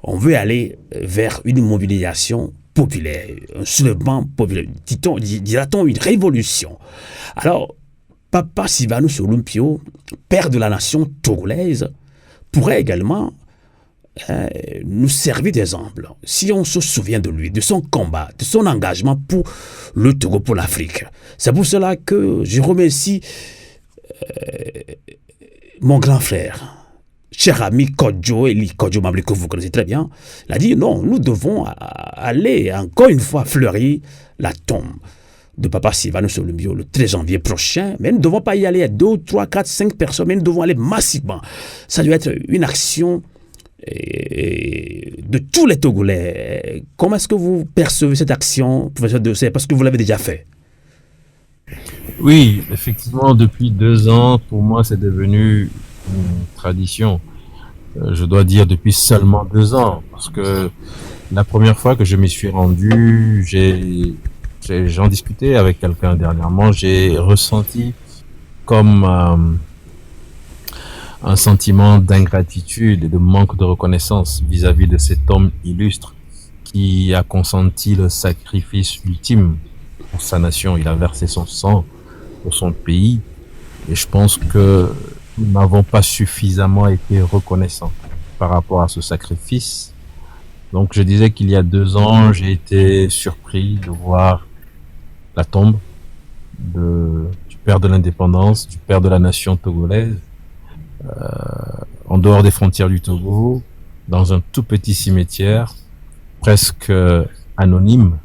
On veut aller vers une mobilisation populaire, un soulèvement populaire, dira-t-on une révolution. Alors, Papa Sylvanus Olympio, père de la nation togolaise, pourrait également nous servir d'exemple. Si on se souvient de lui, de son combat, de son engagement pour le Togo, pour l'Afrique. C'est pour cela que je remercie mon grand frère, cher ami Kodjo Eli Kodjo Mabli, que vous connaissez très bien. Il a dit non, nous devons aller encore une fois fleurir la tombe de Papa Sylvanus Olympio le 13 janvier prochain, mais nous ne devons pas y aller à 2, 3, 4, 5 personnes, mais nous devons aller massivement. Ça doit être une action de tous les Togolais. Comment est-ce que vous percevez cette action, professeur Dossé, parce que vous l'avez déjà fait? Oui, effectivement, depuis 2 ans, pour moi, c'est devenu une tradition. Je dois dire depuis seulement 2 ans, parce que la première fois que je m'y suis rendu, j'en discutais avec quelqu'un dernièrement, j'ai ressenti comme un sentiment d'ingratitude et de manque de reconnaissance vis-à-vis de cet homme illustre qui a consenti le sacrifice ultime pour sa nation. Il a versé son sang pour son pays et je pense que nous n'avons pas suffisamment été reconnaissants par rapport à ce sacrifice. Donc je disais qu'il y a 2 ans, j'ai été surpris de voir la tombe du père de l'indépendance, du père de la nation togolaise, en dehors des frontières du Togo, dans un tout petit cimetière, presque anonyme.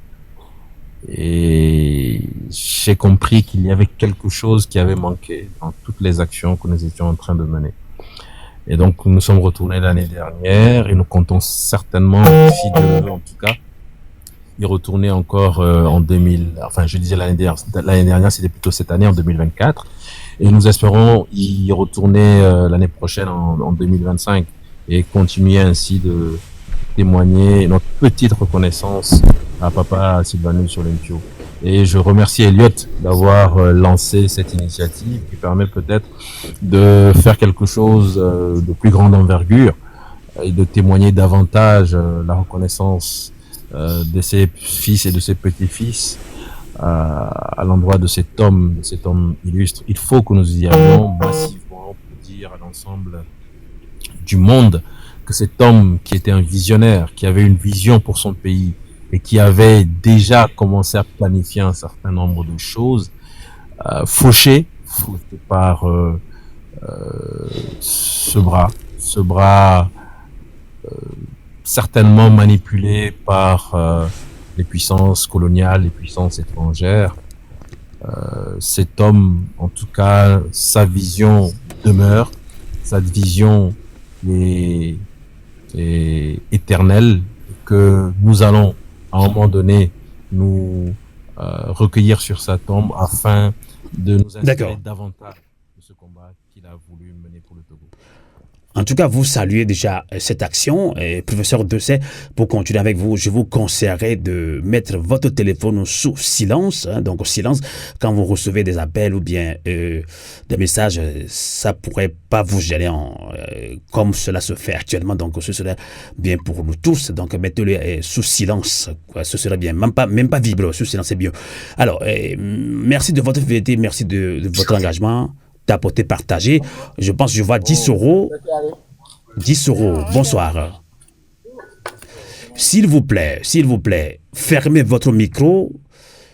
Et j'ai compris qu'il y avait quelque chose qui avait manqué dans toutes les actions que nous étions en train de mener. Et donc, nous sommes retournés l'année dernière et nous comptons certainement, si Dieu le veut en tout cas, y retourner encore en 2000, enfin je disais l'année dernière, c'était plutôt cette année, en 2024. Et nous espérons y retourner l'année prochaine en 2025 et continuer ainsi de témoigner notre petite reconnaissance à Papa Sylvanus Olympio. Et je remercie Elliot d'avoir lancé cette initiative qui permet peut-être de faire quelque chose de plus grande envergure et de témoigner davantage la reconnaissance de ses fils et de ses petits-fils à l'endroit de cet homme illustre. Il faut que nous y allions massivement pour dire à l'ensemble du monde que cet homme qui était un visionnaire, qui avait une vision pour son pays et qui avait déjà commencé à planifier un certain nombre de choses, fauché par ce bras certainement manipulé par les puissances coloniales, les puissances étrangères. Cet homme, en tout cas, sa vision demeure, sa vision est éternelle, que nous allons, à un moment donné, nous recueillir sur sa tombe afin de nous inspirer davantage de ce combat qu'il a voulu mener pour le Togo. En tout cas, vous saluez déjà cette action. Et professeur Dossé, pour continuer avec vous, je vous conseillerais de mettre votre téléphone sous silence. Donc, au silence, quand vous recevez des appels ou bien des messages, ça pourrait pas vous gêner comme cela se fait actuellement. Donc, ce serait bien pour nous tous. Donc, mettez-le sous silence. Ce serait bien. Même pas vibrer. Sous silence, c'est bien. Alors, merci de votre fidélité. Merci de votre engagement. D'apporter, partager. Je pense que je vois 10 euros. 10 euros. Bonsoir. S'il vous plaît, fermez votre micro.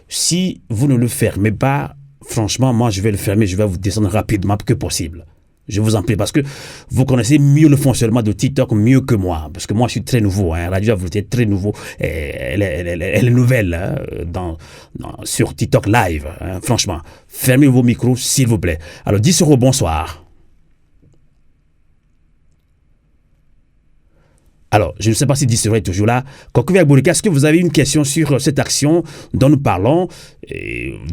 Si vous ne le fermez pas, franchement, moi, je vais le fermer. Je vais vous descendre rapidement que possible. Je vous en prie, parce que vous connaissez mieux le fonctionnement de TikTok mieux que moi. Parce que moi, je suis très nouveau. Radio Volonté est très nouveau. Elle est nouvelle sur TikTok Live. Franchement, fermez vos micros, s'il vous plaît. Alors, 10 euros, bonsoir. Alors, je ne sais pas si Disseroy est toujours là. Kokou Agbolika, est-ce que vous avez une question sur cette action dont nous parlons?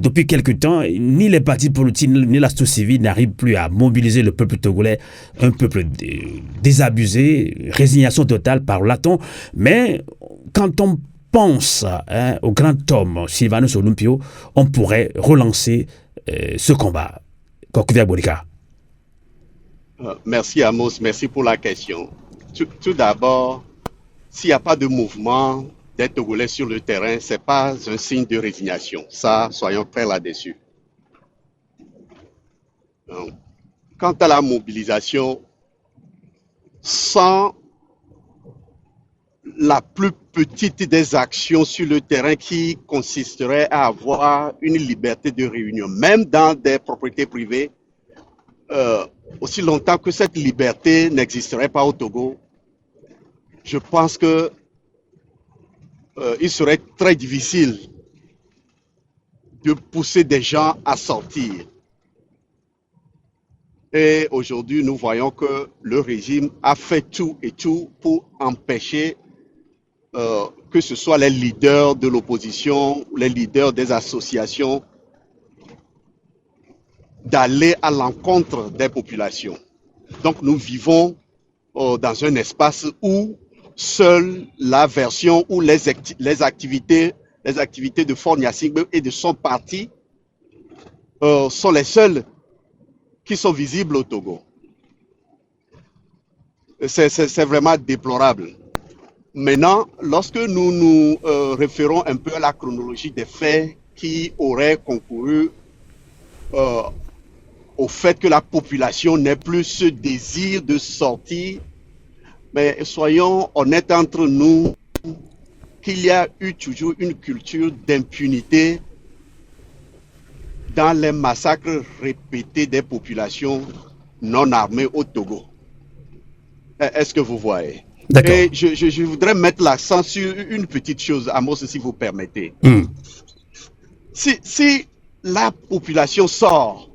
Depuis quelque temps, ni les partis politiques, ni la société civile n'arrivent plus à mobiliser le peuple togolais, un peuple désabusé, résignation totale, parle-t-on. Mais quand on pense au grand homme Sylvanus Olympio, on pourrait relancer ce combat. Kokou Agbolika. Merci Amos, merci pour la question. Tout d'abord, s'il n'y a pas de mouvement des Togolais sur le terrain, ce n'est pas un signe de résignation. Ça, soyons clairs là-dessus. Quant à la mobilisation, sans la plus petite des actions sur le terrain qui consisterait à avoir une liberté de réunion, même dans des propriétés privées, aussi longtemps que cette liberté n'existerait pas au Togo, je pense que il serait très difficile de pousser des gens à sortir. Et aujourd'hui, nous voyons que le régime a fait tout et tout pour empêcher que ce soit les leaders de l'opposition, les leaders des associations, d'aller à l'encontre des populations. Donc nous vivons dans un espace où seule la version ou les activités de Faure Gnassingbé et de son parti sont les seules qui sont visibles au Togo. C'est vraiment déplorable. Maintenant, lorsque nous nous référons un peu à la chronologie des faits qui auraient concouru au fait que la population n'ait plus ce désir de sortir, mais soyons honnêtes entre nous, qu'il y a eu toujours une culture d'impunité dans les massacres répétés des populations non armées au Togo. Est-ce que vous voyez? D'accord. Et je voudrais mettre l'accent sur une petite chose, Amos, si vous permettez. Si la population sort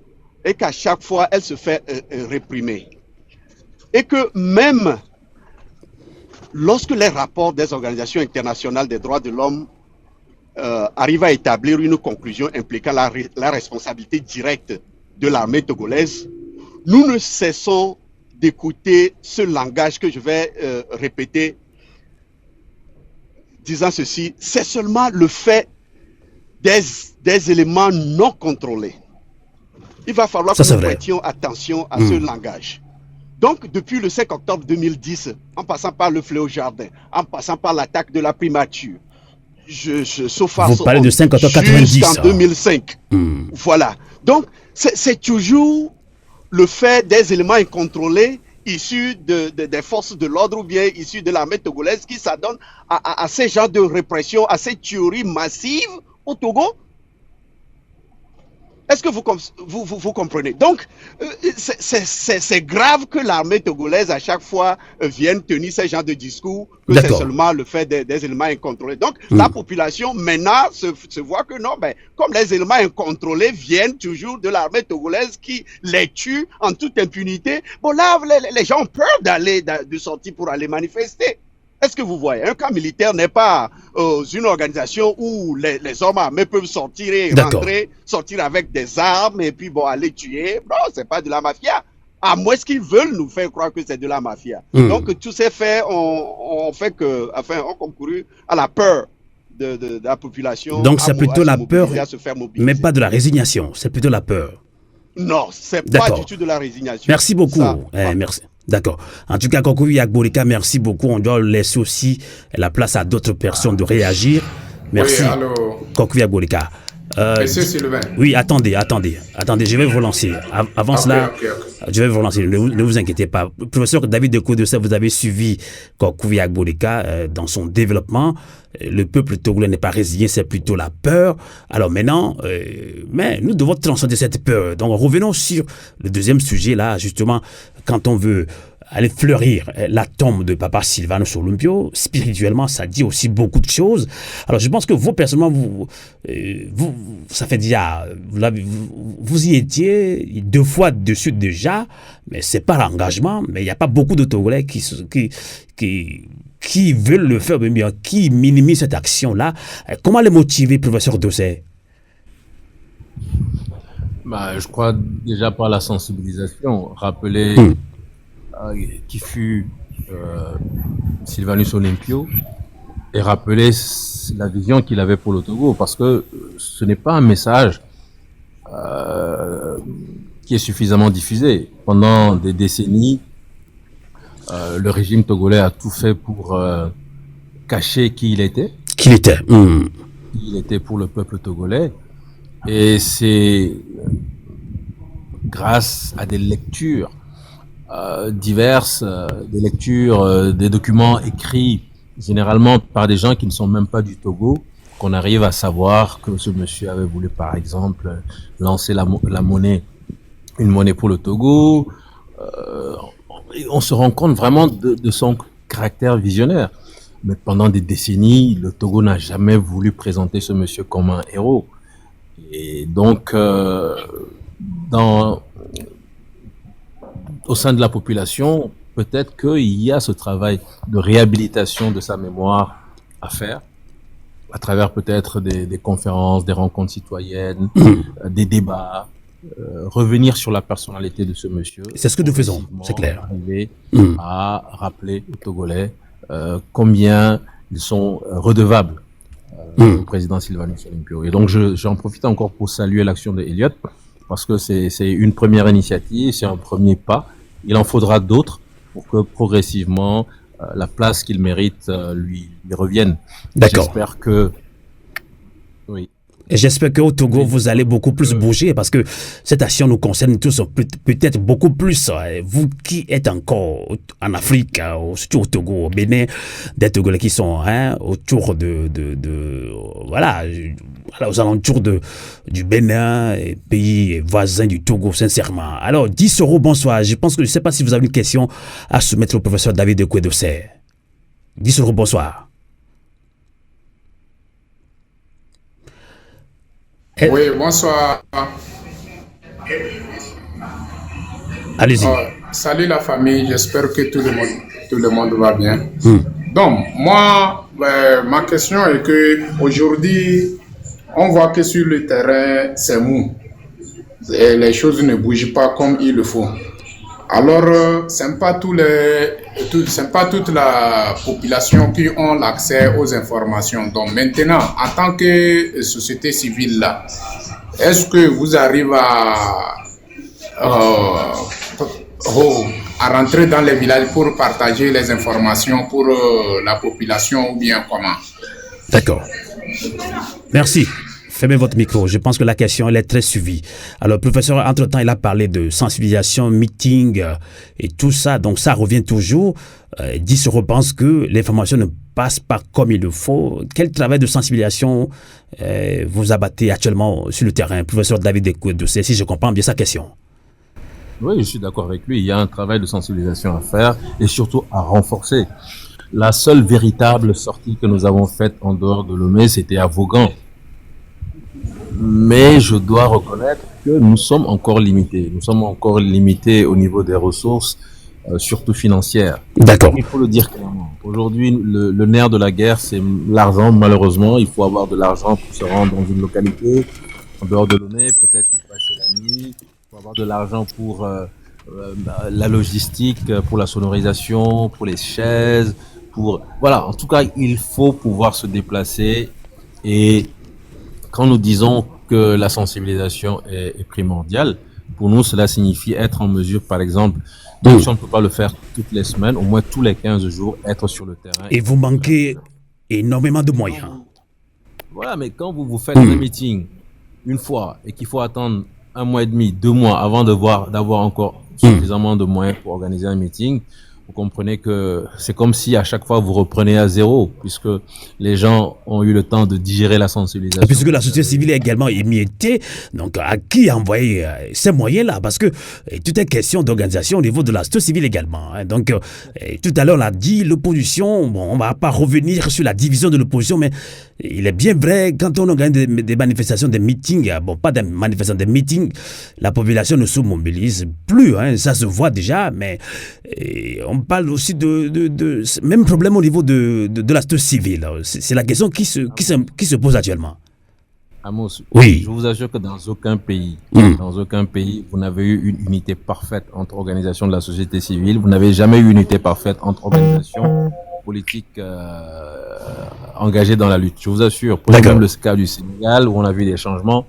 et qu'à chaque fois elle se fait réprimer, et que même lorsque les rapports des organisations internationales des droits de l'homme arrivent à établir une conclusion impliquant la responsabilité directe de l'armée togolaise, nous ne cessons d'écouter ce langage que je vais répéter, disant ceci: c'est seulement le fait des éléments non contrôlés. Il va falloir que nous prêtions attention à ce langage. Donc, depuis le 5 octobre 2010, en passant par le fléau Jardin, en passant par l'attaque de la primature, vous parlez de 5 octobre 90. Jusqu'en 2005. Voilà. Donc, c'est toujours le fait des éléments incontrôlés issus des forces de l'ordre ou bien issus de l'armée togolaise qui s'adonnent à ces genres de répression, à ces tueries massives au Togo. Est-ce que vous comprenez? Donc, c'est grave que l'armée togolaise, à chaque fois, vienne tenir ce genre de discours, que c'est seulement le fait des éléments incontrôlés. Donc, la population, maintenant, se voit que non, ben, comme les éléments incontrôlés viennent toujours de l'armée togolaise qui les tue en toute impunité, bon là, les gens ont peur de sortir pour aller manifester. Est-ce que vous voyez? Un camp militaire n'est pas une organisation où les hommes armés peuvent sortir et rentrer, sortir avec des armes et puis bon, aller tuer. Non, c'est pas de la mafia. À moins qu'ils veulent nous faire croire que c'est de la mafia. Donc tous ces faits ont concouru à la peur de la population. Donc c'est plutôt la peur, mais pas de la résignation. C'est plutôt la peur. Non, c'est pas du tout de la résignation. Merci beaucoup. Merci. D'accord. En tout cas, Kokou Agbolika, merci beaucoup. On doit laisser aussi la place à d'autres personnes de réagir. Merci. Oui, allô. Kokou Agbolika. Monsieur Sylvain. Oui, attendez, je vais vous relancer. Avant cela, je vais vous relancer, ne vous inquiétez pas. Professeur David de Coudessa, vous avez suivi Kokou Agbolika dans son développement. Le peuple togolais n'est pas résigné, c'est plutôt la peur. Alors maintenant, mais nous devons transcender cette peur. Donc revenons sur le deuxième sujet là, justement, quand on veut aller fleurir la tombe de Papa Sylvanus Olympio, spirituellement, ça dit aussi beaucoup de choses. Alors, je pense que vous, personnellement, ça fait déjà, vous y étiez 2 fois dessus déjà, mais c'est pas l'engagement, mais il n'y a pas beaucoup de Togolais qui qui veulent le faire, bien, qui minimisent cette action-là. Comment les motiver, professeur Dossé? Je crois déjà par la sensibilisation. Rappeler qui fut Sylvanus Olympio et rappeler la vision qu'il avait pour le Togo, parce que ce n'est pas un message qui est suffisamment diffusé. Pendant des décennies, le régime togolais a tout fait pour cacher qui il était. Qui il était. Il était pour le peuple togolais. Et c'est grâce à des lectures diverses, des lectures, des documents écrits généralement par des gens qui ne sont même pas du Togo, qu'on arrive à savoir que ce monsieur avait voulu, par exemple, lancer la monnaie, une monnaie pour le Togo. On se rend compte vraiment de son caractère visionnaire. Mais pendant des décennies, le Togo n'a jamais voulu présenter ce monsieur comme un héros. Et donc, au sein de la population, peut-être qu'il y a ce travail de réhabilitation de sa mémoire à faire, à travers peut-être des conférences, des rencontres citoyennes, des débats, revenir sur la personnalité de ce monsieur. C'est ce que nous faisons, c'est clair. Arriver à rappeler aux Togolais combien ils sont redevables au président Sylvanus Olympio. Et donc, j'en profite encore pour saluer l'action de Elliott, parce que c'est une première initiative, c'est un premier pas. Il en faudra d'autres pour que progressivement la place qu'il mérite lui revienne. D'accord. J'espère que... Oui. Et j'espère qu'au Togo, vous allez beaucoup plus bouger, parce que cette action nous concerne tous, peut-être beaucoup plus. Vous qui êtes encore en Afrique, surtout au Togo, au Bénin, des Togolais qui sont autour voilà, aux alentours du Bénin, et pays voisins du Togo, sincèrement. Alors, 10 euros, bonsoir. Je pense que je ne sais pas si vous avez une question à soumettre au professeur David Ekwe-Dossé. 10 euros, bonsoir. Oui, bonsoir. Allez-y. Salut la famille, j'espère que tout le monde va bien. Donc, moi, ma question est que aujourd'hui, on voit que sur le terrain, c'est mou. Et les choses ne bougent pas comme il le faut. Alors, ce n'est pas toute la population qui ont l'accès aux informations. Donc maintenant, en tant que société civile, là, est-ce que vous arrivez à rentrer dans les villages pour partager les informations pour la population ou bien comment? D'accord. Merci. Fermez votre micro. Je pense que la question, elle est très suivie. Alors, professeur, entre-temps, il a parlé de sensibilisation, meeting et tout ça. Donc, ça revient toujours. Dit se repense que l'information ne passe pas comme il le faut. Quel travail de sensibilisation vous abattez actuellement sur le terrain, professeur David Ekwe-Dossé, si je comprends bien sa question? Oui, je suis d'accord avec lui. Il y a un travail de sensibilisation à faire et surtout à renforcer. La seule véritable sortie que nous avons faite en dehors de Lomé, c'était à Vaughan. Mais je dois reconnaître que nous sommes encore limités. Nous sommes encore limités au niveau des ressources, surtout financières. D'accord. Il faut le dire clairement. Aujourd'hui, le nerf de la guerre, c'est l'argent, malheureusement. Il faut avoir de l'argent pour se rendre dans une localité, en dehors de Lomé, peut-être y passer la nuit. Il faut avoir de l'argent pour la logistique, pour la sonorisation, pour les chaises, Voilà, en tout cas, il faut pouvoir se déplacer et... Quand nous disons que la sensibilisation est primordiale, pour nous, cela signifie être en mesure, par exemple, donc si on ne peut pas le faire toutes les semaines, au moins tous les 15 jours, être sur le terrain. Et vous manquez énormément de moyens. Voilà, mais quand vous faites un meeting une fois et qu'il faut attendre 1 mois et demi, 2 mois avant d'avoir encore suffisamment de moyens pour organiser un meeting, vous comprenez que c'est comme si à chaque fois vous reprenez à zéro, puisque les gens ont eu le temps de digérer la sensibilisation. Et puisque la société civile est également émiettée, donc à qui envoyer ces moyens-là? Parce que tout est question d'organisation au niveau de la société civile également. Donc tout à l'heure on l'a dit, l'opposition, bon, on ne va pas revenir sur la division de l'opposition, mais il est bien vrai, quand on organise des manifestations, des meetings, bon pas des manifestations, des meetings, la population ne se mobilise plus, ça se voit déjà, mais on on parle aussi de même problème au niveau de la société civile. C'est la question qui se pose actuellement. Amos, Oui. je vous assure que dans aucun pays, vous n'avez eu une unité parfaite entre organisations de la société civile. Vous n'avez jamais eu une unité parfaite entre organisations politiques engagées dans la lutte. Je vous assure. Prenez même le cas du Sénégal où on a vu des changements.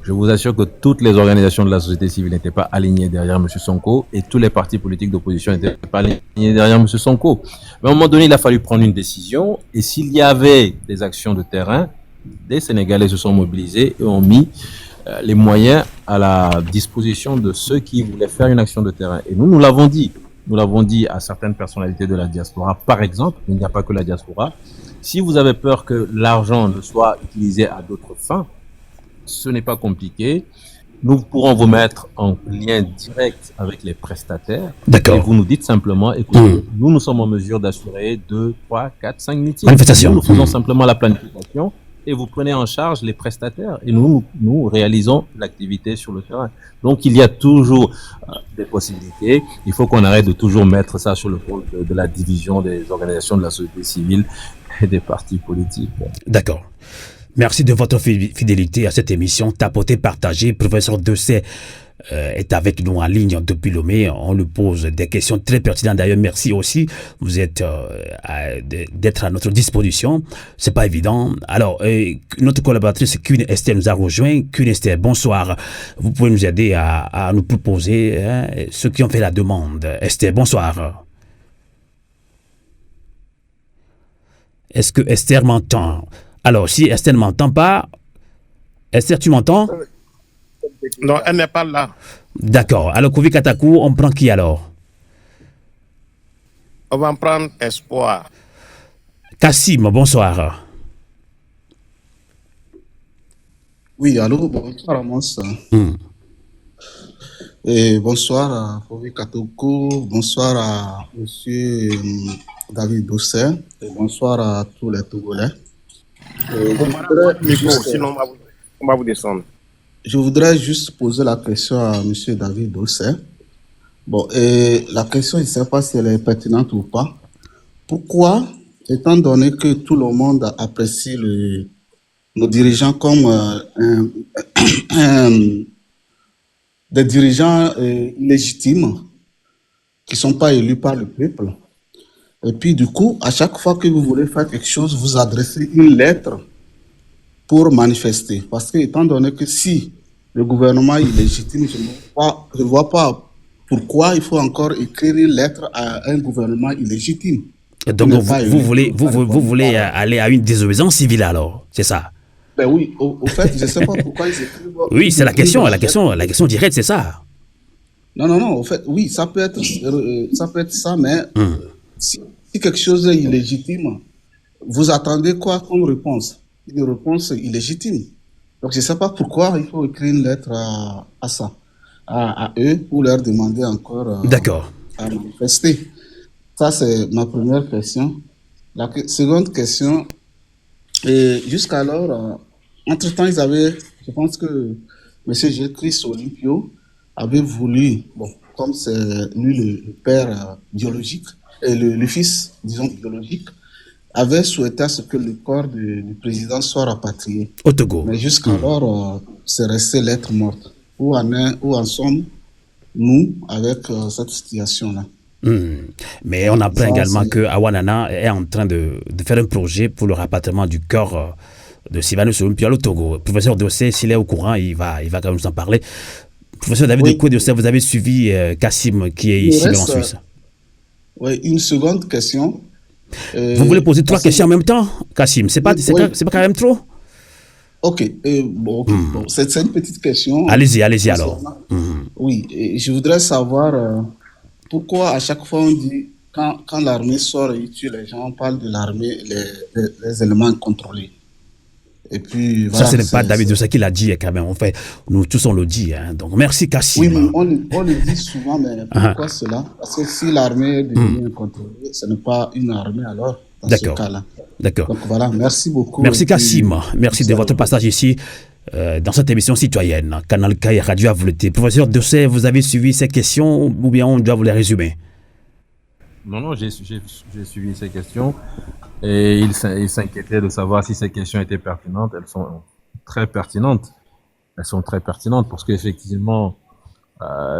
Je vous assure que toutes les organisations de la société civile n'étaient pas alignées derrière M. Sonko et tous les partis politiques d'opposition n'étaient pas alignés derrière M. Sonko. Mais à un moment donné, il a fallu prendre une décision et s'il y avait des actions de terrain, des Sénégalais se sont mobilisés et ont mis les moyens à la disposition de ceux qui voulaient faire une action de terrain. Et nous l'avons dit. Nous l'avons dit à certaines personnalités de la diaspora. Par exemple, il n'y a pas que la diaspora. Si vous avez peur que l'argent ne soit utilisé à d'autres fins, ce n'est pas compliqué. Nous pourrons vous mettre en lien direct avec les prestataires. D'accord. Et vous nous dites simplement, écoutez, nous sommes en mesure d'assurer 2, 3, 4, 5 meetings. Manifestation. Nous faisons simplement la planification et vous prenez en charge les prestataires et nous réalisons l'activité sur le terrain. Donc, il y a toujours des possibilités. Il faut qu'on arrête de toujours mettre ça sur le rôle de la division des organisations de la société civile et des partis politiques. D'accord. Merci de votre fidélité à cette émission Tapoter, partager. Professeur Dessay est avec nous en ligne depuis Lomé. On lui pose des questions très pertinentes. D'ailleurs, merci aussi. Vous êtes d'être à notre disposition. C'est pas évident. Alors, notre collaboratrice Queen Esther nous a rejoint. Queen Esther, bonsoir. Vous pouvez nous aider à nous proposer ceux qui ont fait la demande. Esther, bonsoir. Est-ce que Esther m'entend? Alors, si Esther ne m'entend pas, Esther, tu m'entends? Non, elle n'est pas là. D'accord. Alors, Kouvi Katakou, on prend qui alors? On va prendre Espoir. Kassim, bonsoir. Oui, allô, bonsoir Amos. Et bonsoir à Kouvi Katakou, bonsoir à monsieur David Dessay, et bonsoir à tous les Togolais. Sinon, on va vous descendre. Je voudrais juste poser la question à M. David Dessay. Bon, et la question, je ne sais pas si elle est pertinente ou pas. Pourquoi, étant donné que tout le monde apprécie nos dirigeants comme des dirigeants légitimes qui ne sont pas élus par le peuple, et puis du coup, à chaque fois que vous voulez faire quelque chose, vous adressez une lettre pour manifester. Parce que, étant donné que si le gouvernement est légitime, je ne vois pas pourquoi il faut encore écrire une lettre à un gouvernement illégitime. Et donc, vous voulez aller à une désobéissance civile alors, c'est ça? Ben oui, au fait, je ne sais pas pourquoi ils écrivent. Oui, c'est la question directe, c'est ça? Non, au fait, oui, ça peut être ça, mais si quelque chose est illégitime, vous attendez quoi comme réponse? Une réponse illégitime. Donc, je ne sais pas pourquoi il faut écrire une lettre à ça, à eux, pour leur demander encore à manifester. Ça, c'est ma première question. La seconde question, jusqu'alors, entre-temps, je pense que M. G. Olympio avait voulu, bon, comme c'est lui le père biologique, et le fils, disons, biologique, avait souhaité à ce que le corps du président soit rapatrié. Au Togo. Mais jusqu'alors, c'est resté lettre morte. Où en sommes-nous avec cette situation-là? Mais on apprend également que Awanana est en train de faire un projet pour le rapatriement du corps de Sylvanus Olympio au Togo. Professeur Dessay, s'il est au courant, il va quand même nous en parler. Professeur David Dessay, vous avez suivi Kassim qui est ici en Suisse. Oui, une seconde question. Vous voulez poser 3 questions en même temps, Kassim? C'est pas quand même trop? Ok, bon, c'est une petite question. Allez-y alors. Oui, et je voudrais savoir pourquoi à chaque fois on dit, quand l'armée sort et tue les gens, on parle de l'armée, les éléments incontrôlés. Et puis, voilà, ça, ce n'est pas David Dessay qui l'a dit quand même. En fait, nous tous on le dit. Hein. Donc, merci Kassim. Oui, mais on le dit souvent, mais pourquoi cela? Parce que si l'armée est devenue incontrôlée, ce n'est pas une armée alors, dans ce cas-là. D'accord. Donc voilà, merci beaucoup. Merci Kassim. Merci de votre passage ici dans cette émission citoyenne. Canal K et Radio Avleté. Professeur Dessay, vous avez suivi ces questions ou bien on doit vous les résumer? Non, j'ai suivi ces questions et il s'inquiétait de savoir si ces questions étaient pertinentes. Elles sont très pertinentes. Elles sont très pertinentes parce qu'effectivement,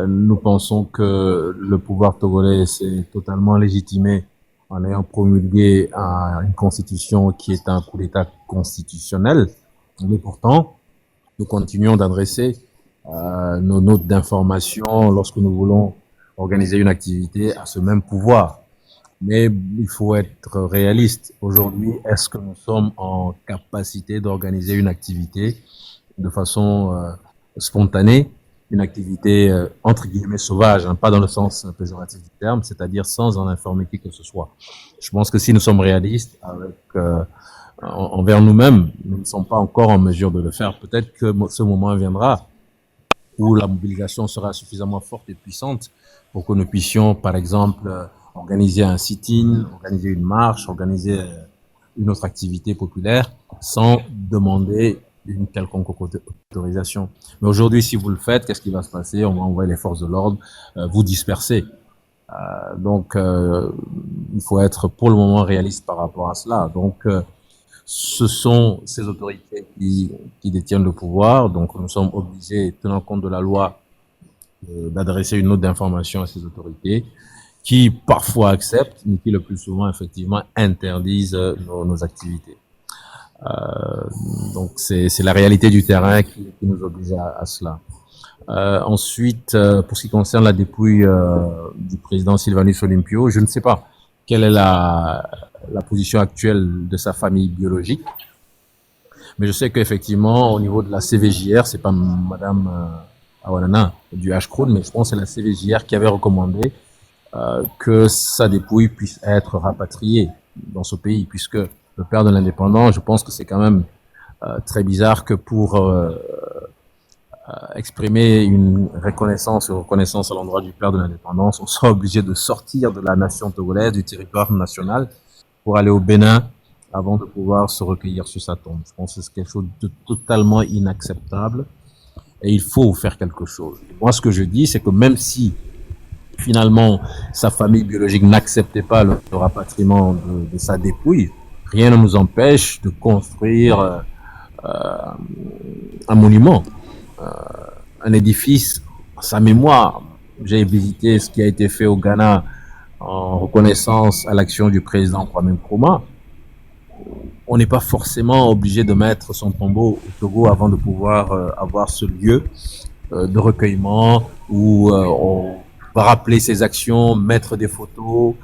nous pensons que le pouvoir togolais s'est totalement légitimé en ayant promulgué une constitution qui est un coup d'État constitutionnel. Mais pourtant, nous continuons d'adresser nos notes d'information lorsque nous voulons organiser une activité à ce même pouvoir. Mais il faut être réaliste. Aujourd'hui, est-ce que nous sommes en capacité d'organiser une activité de façon spontanée, une activité entre guillemets sauvage, hein, pas dans le sens péjoratif du terme, c'est-à-dire sans en informer qui que ce soit. Je pense que si nous sommes réalistes envers nous-mêmes, nous ne sommes pas encore en mesure de le faire. Peut-être que ce moment viendra où la mobilisation sera suffisamment forte et puissante pour que nous puissions, par exemple, organiser un sit-in, organiser une marche, organiser une autre activité populaire sans demander une quelconque autorisation. Mais aujourd'hui, si vous le faites, qu'est-ce qui va se passer? On va envoyer les forces de l'ordre vous disperser. Donc, il faut être pour le moment réaliste par rapport à cela. Donc, ce sont ces autorités qui détiennent le pouvoir. Donc, nous sommes obligés, tenant compte de la loi, d'adresser une note d'information à ces autorités qui parfois acceptent, mais qui le plus souvent, effectivement, interdisent nos activités. Donc, c'est la réalité du terrain qui nous oblige à cela. Ensuite, pour ce qui concerne la dépouille du président Sylvanus Olympio, je ne sais pas quelle est la position actuelle de sa famille biologique, mais je sais qu'effectivement, au niveau de la CVJR, c'est pas Madame Awanana du H-Crowd, mais je pense que c'est la CVJR qui avait recommandé que sa dépouille puisse être rapatriée dans ce pays, puisque le père de l'indépendant, je pense que c'est quand même très bizarre que pour exprimer une reconnaissance à l'endroit du père de l'indépendance, on soit obligé de sortir de la nation togolaise, du territoire national, pour aller au Bénin avant de pouvoir se recueillir sur sa tombe. Je pense que c'est quelque chose de totalement inacceptable et il faut faire quelque chose. Et moi, ce que je dis, c'est que même si finalement sa famille biologique n'acceptait pas le rapatriement de sa dépouille, rien ne nous empêche de construire un monument, un édifice à sa mémoire. J'ai visité ce qui a été fait au Ghana en reconnaissance à l'action du président Kwame Nkrumah. On n'est pas forcément obligé de mettre son tombeau au Togo avant de pouvoir avoir ce lieu de recueillement où on va rappeler ses actions, mettre des photos,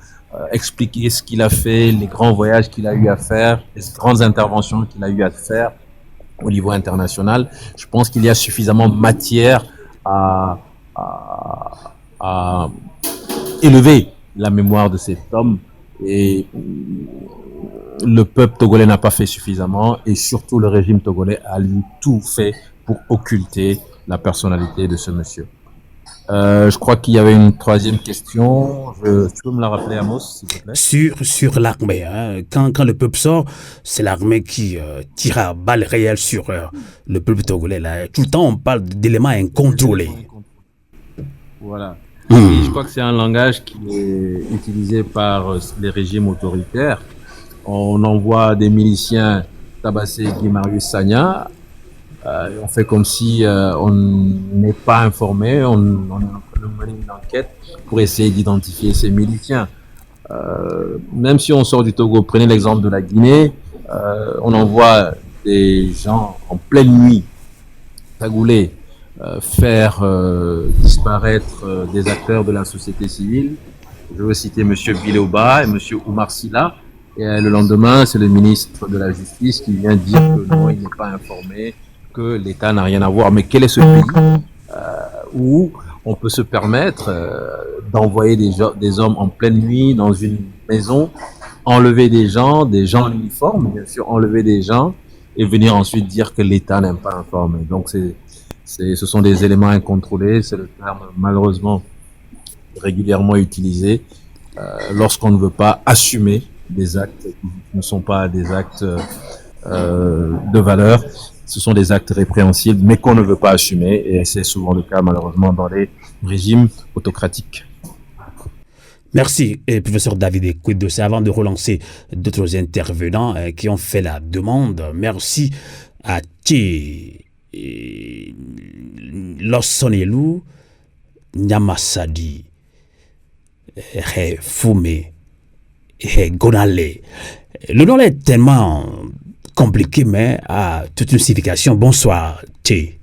expliquer ce qu'il a fait, les grands voyages qu'il a eu à faire, les grandes interventions qu'il a eu à faire au niveau international. Je pense qu'il y a suffisamment matière à élever la mémoire de cet homme et le peuple togolais n'a pas fait suffisamment et surtout le régime togolais a lui tout fait pour occulter la personnalité de ce monsieur. Je crois qu'il y avait une troisième question. Tu peux me la rappeler, Amos, s'il te plaît? Sur l'armée. Hein. Quand le peuple sort, c'est l'armée qui tire à balles réelles sur le peuple togolais. Là. Tout le temps, on parle d'éléments incontrôlés. Voilà. Et je crois que c'est un langage qui est utilisé par les régimes autoritaires. On envoie des miliciens tabasser Guy Marius Sagna. On fait comme si on n'est pas informé, on est en train de mener une enquête pour essayer d'identifier ces miliciens. Même si on sort du Togo, prenez l'exemple de la Guinée, on envoie des gens en pleine nuit, cagoulés, faire disparaître des acteurs de la société civile. Je veux citer monsieur Biloba et monsieur Oumar Silla. Et le lendemain, c'est le ministre de la Justice qui vient dire que non, il n'est pas informé, que l'État n'a rien à voir. Mais quel est ce pays où on peut se permettre d'envoyer des hommes en pleine nuit dans une maison, enlever des gens en uniforme, bien sûr, enlever des gens et venir ensuite dire que l'État n'est pas informé. Donc ce sont des éléments incontrôlés, c'est le terme malheureusement régulièrement utilisé lorsqu'on ne veut pas assumer des actes qui ne sont pas des actes de valeur. Ce sont des actes répréhensibles, mais qu'on ne veut pas assumer, et c'est souvent le cas malheureusement dans les régimes autocratiques. Merci, professeur David Ekwedossé. Avant de relancer d'autres intervenants qui ont fait la demande, merci à Thé Lossonelou, Nyamasadi, Fume, Gonale. Le nom est tellement compliqué, mais a toute une signification. Bonsoir, Thé.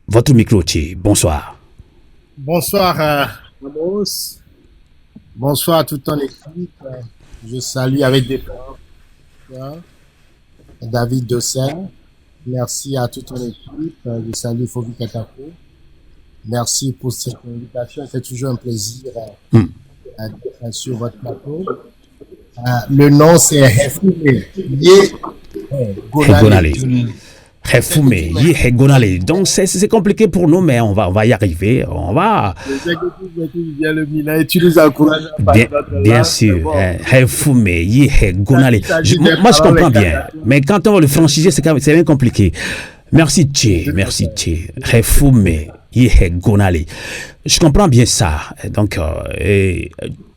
Votre micro, Thé. Bonsoir. Bonsoir, Amos. Bonsoir à toute ton équipe. Je salue avec des parents, David Dossé. Merci à toute ton équipe. Je salue Fovi Katako. Merci pour cette invitation. C'est toujours un plaisir d'être sur votre plateau. Le nom, c'est Hefume Gonale. Hefume Gonale. Donc c'est compliqué pour nous, mais on va y arriver. On va. Tu nous encourages. Bien sûr. Hefume Gonale. Moi, je comprends bien. Mais quand on va le franciser, c'est bien compliqué. Merci, Tché. Merci, Tché. Hefume Gonale. Je comprends bien ça. Donc,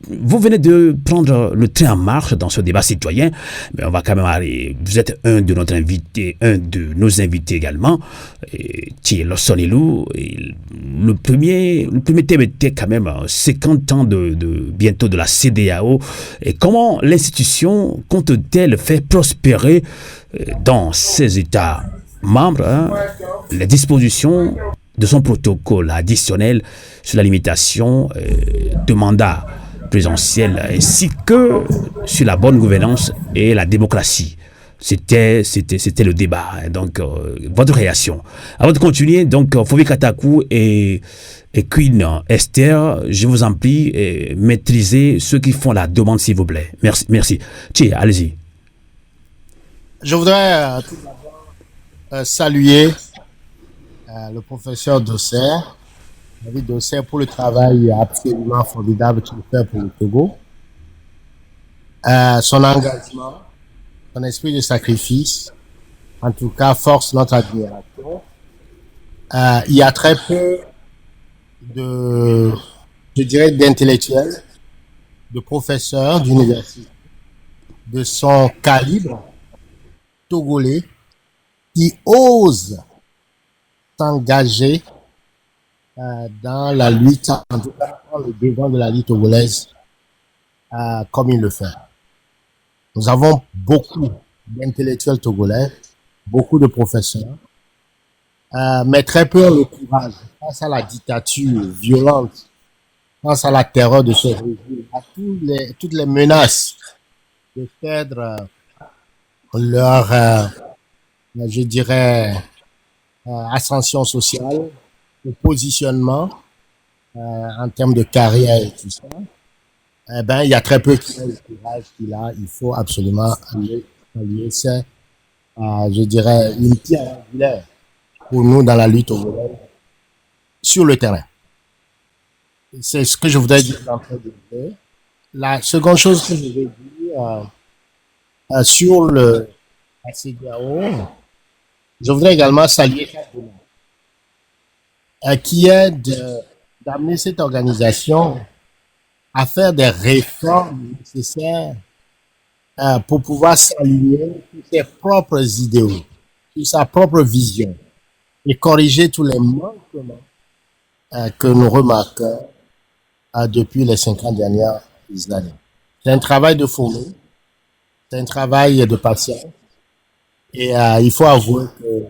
vous venez de prendre le train en marche dans ce débat citoyen, mais on va quand même aller. Vous êtes un de nos invités également, Thé Lossonelou. Le premier thème était quand même 50 ans bientôt de la CEDEAO. Et comment l'institution compte-t-elle faire prospérer dans ses États membres les dispositions de son protocole additionnel sur la limitation de mandats présidentiels ainsi que sur la bonne gouvernance et la démocratie. C'était le débat. Donc, votre réaction. Avant de continuer, donc, Fovi Katakou et Queen Esther, je vous en prie, maîtrisez ceux qui font la demande, s'il vous plaît. Merci. Tiens, allez-y. Je voudrais tout d'abord saluer le professeur Dossé, David Dossé, pour le travail absolument formidable qu'il fait pour le Togo. Son engagement, son esprit de sacrifice, en tout cas, force notre admiration. Il y a très peu d'intellectuels, de professeurs d'université de son calibre togolais qui osent s'engager dans la lutte, en tout cas dans le devant de la lutte togolaise, comme il le fait. Nous avons beaucoup d'intellectuels togolais, beaucoup de professeurs, mais très peu ont le courage face à la dictature violente, face à la terreur de ce régime, à toutes les menaces de perdre leur, je dirais, ascension sociale, le positionnement en termes de carrière et tout ça. Eh ben, il y a très peu qui ont le courage qu'il a. Il faut absolument allier ça, je dirais, une pierre angulaire pour nous dans la lutte sur le terrain. C'est ce que je voudrais dire d'entrée de jeu. La seconde chose que je vais dire sur la CEDEAO, je voudrais également saluer qui est d'amener cette organisation à faire des réformes nécessaires pour pouvoir s'aligner sur ses propres idéaux, sur sa propre vision et corriger tous les manquements que nous remarquons depuis les 50 dernières années. C'est un travail de fourmi, c'est un travail de patience et il faut avouer que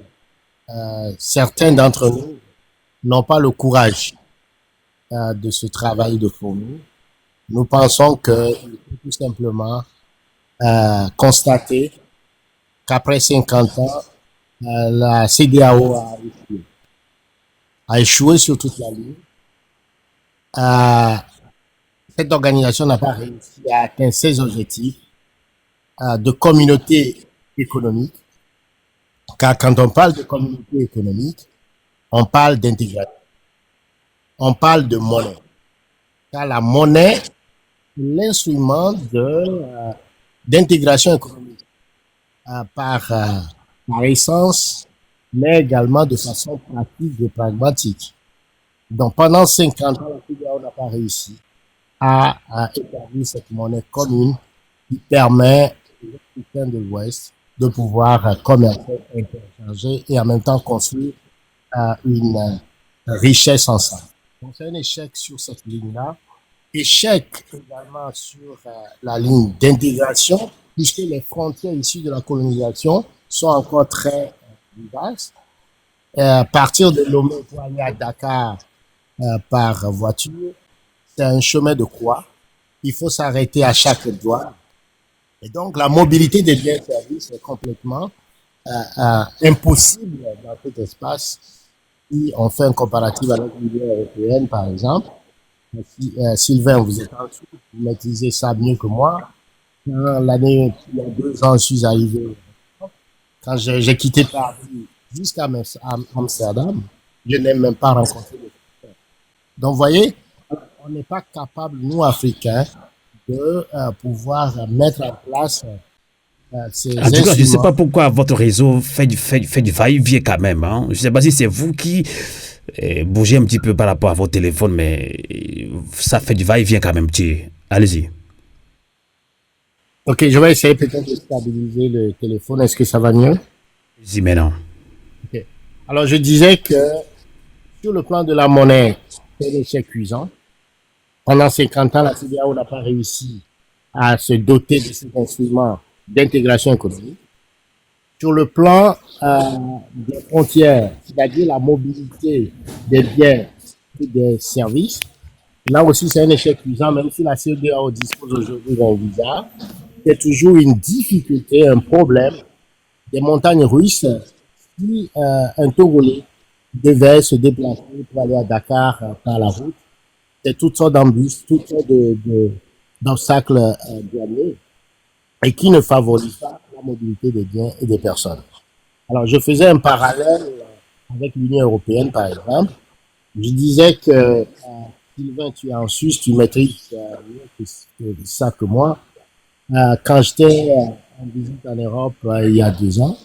certains d'entre nous n'ont pas le courage de ce travail de fourmi. Nous pensons qu'il faut tout simplement constater qu'après 50 ans, la CEDEAO a échoué sur toute la ligne. Cette organisation n'a pas réussi à atteindre ses objectifs de communauté économique. Car quand on parle de communauté économique, on parle d'intégration. On parle de monnaie. Car la monnaie, l'instrument d'intégration économique par essence, mais également de façon pratique et pragmatique. Donc, pendant 50 ans, la CEDEAO n'a pas réussi à établir cette monnaie commune qui permet aux Africains de l'Ouest de pouvoir commercer, interchanger et en même temps construire une richesse ensemble. Donc, c'est un échec sur cette ligne-là. Échec également sur la ligne d'intégration, puisque les frontières issues de la colonisation sont encore très vastes. Partir de Lomé pour aller à Dakar par voiture, c'est un chemin de croix. Il faut s'arrêter à chaque douane. Et donc, la mobilité des biens et services est complètement impossible dans cet espace. Si on fait un comparatif avec l'Union européenne, par exemple, Sylvain, vous êtes en dessous, vous maîtrisez ça mieux que moi. L'année, il y a 2 ans, je suis arrivé. Quand j'ai quitté Paris jusqu'à Amsterdam, je n'ai même pas rencontré les Africains. Donc, vous voyez, on n'est pas capable, nous, Africains, de pouvoir mettre en place ces En tout cas, je ne sais instruments. pas pourquoi votre réseau fait du va-et-vient quand même. Hein. Je ne sais pas si c'est vous qui bougez un petit peu par rapport à votre téléphone, mais ça fait du va-et-vient quand même. Allez-y. Ok, je vais essayer peut-être de stabiliser le téléphone. Est-ce que ça va mieux? Allez-y maintenant. Ok. Alors, je disais que sur le plan de la monnaie, c'est un échec cuisant. Pendant 50 ans, la CEDEAO n'a pas réussi à se doter de cet instrument d'intégration économique. Sur le plan des frontières, c'est-à-dire la mobilité des biens et des services, là aussi c'est un échec cuisant, même si la CEDEAO dispose aujourd'hui d'un visa, c'est toujours une difficulté, un problème des montagnes russes. Si un Togolais devait se déplacer pour aller à Dakar par la route, c'est toutes sortes d'embûches, toutes sortes d'obstacles douaniers et qui ne favorisent pas la mobilité des biens et des personnes. Alors, je faisais un parallèle avec l'Union européenne, par exemple. Je disais que, Sylvain, tu es en Suisse, tu maîtrises mieux que ça que moi. Quand j'étais en visite en Europe il y a 2 ans,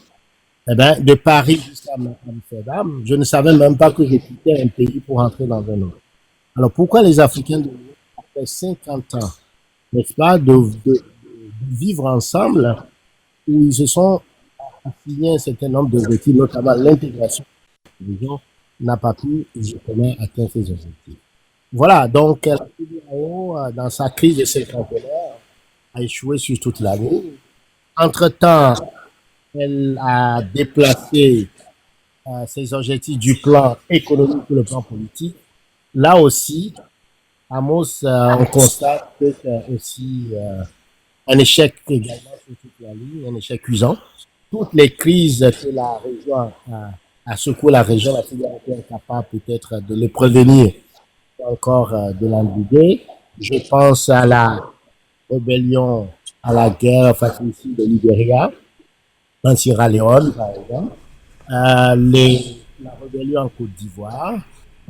eh ben, de Paris jusqu'à Amsterdam, je ne savais même pas que je quittais un pays pour entrer dans un autre. Alors, pourquoi les Africains de l'Union, après 50 ans, n'est-ce pas, de vivre ensemble, où ils se sont assignés un certain nombre d'objectifs, notamment l'intégration de la région, n'a pas pu justement atteindre ces objectifs. Voilà, donc la CEDEAO, dans sa crise de cinquantenaire, a échoué sur toute l'année. Entre-temps, elle a déplacé ses objectifs du plan économique sur le plan politique. Là aussi, Amos, on constate que c'est aussi un échec également sur toute la ligne, un échec cuisant. Toutes les crises que la région a secoué la région, la CEDEAO est capable peut-être de les prévenir, encore de l'endiguer. Je pense à la rébellion, à la guerre fratricide de Libéria, en Sierra Leone, par exemple, la rébellion en Côte d'Ivoire,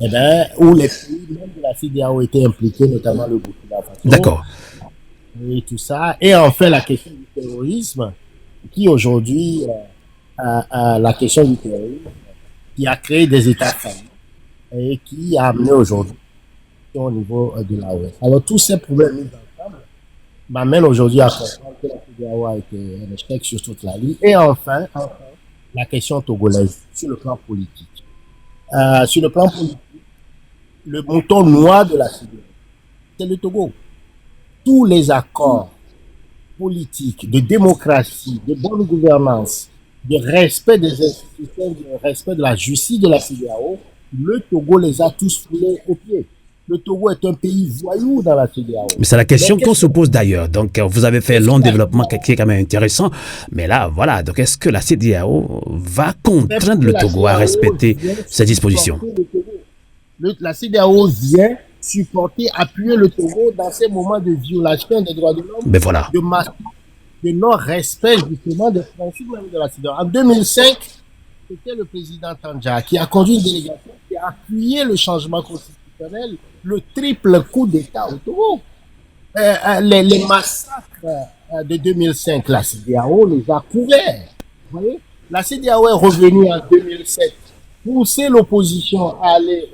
eh ben, où les pays même de la CEDEAO étaient impliqués, notamment le Burkina Faso. D'accord. Et tout ça. Et enfin, la question du terrorisme, qui aujourd'hui, la question du terrorisme, qui a créé des États faillis et qui a amené aujourd'hui au niveau de l'AOS. Alors, tous ces problèmes mis ensemble m'amènent aujourd'hui à comprendre que la CEDEAO a été un échec sur toute la ligne. Et enfin, la question togolaise sur le plan politique. Sur le plan politique, le mouton noir de la CEDEAO, c'est le Togo. Tous les accords politiques, de démocratie, de bonne gouvernance, de respect des institutions, de respect de la justice de la CEDEAO, le Togo les a tous foulés aux pieds. Le Togo est un pays voyou dans la CEDEAO. Mais c'est la question qu'on se pose d'ailleurs. Donc, vous avez fait un long développement qui est quand même intéressant. Mais là, voilà. Donc, est-ce que la CEDEAO va contraindre le Togo à respecter ses dispositions? La CEDEAO vient supporter, appuyer le Togo dans ces moments de violation des droits de l'homme, Mais voilà. de non-respect justement des principes même de la CEDEAO. En 2005, c'était le président Tandja qui a conduit une délégation qui a appuyé le changement constitutionnel, le triple coup d'État au Togo. Les massacres de 2005, la CEDEAO les a couverts. Vous voyez, la CEDEAO est revenue en 2007, pousser l'opposition à aller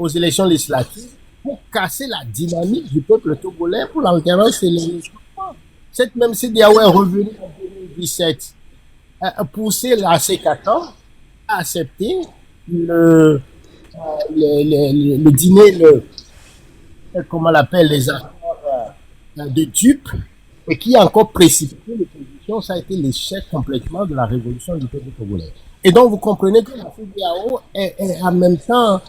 aux élections législatives pour casser la dynamique du peuple togolais pour l'alternance et les changements. Cette même CEDEAO est revenue en 2017 pousser la C14 à accepter le dîner, comment on l'appelle, les accords de dupes, et qui a encore précipité les positions. Ça a été l'échec complètement de la révolution du peuple togolais. Et donc, vous comprenez que la CEDEAO est en même temps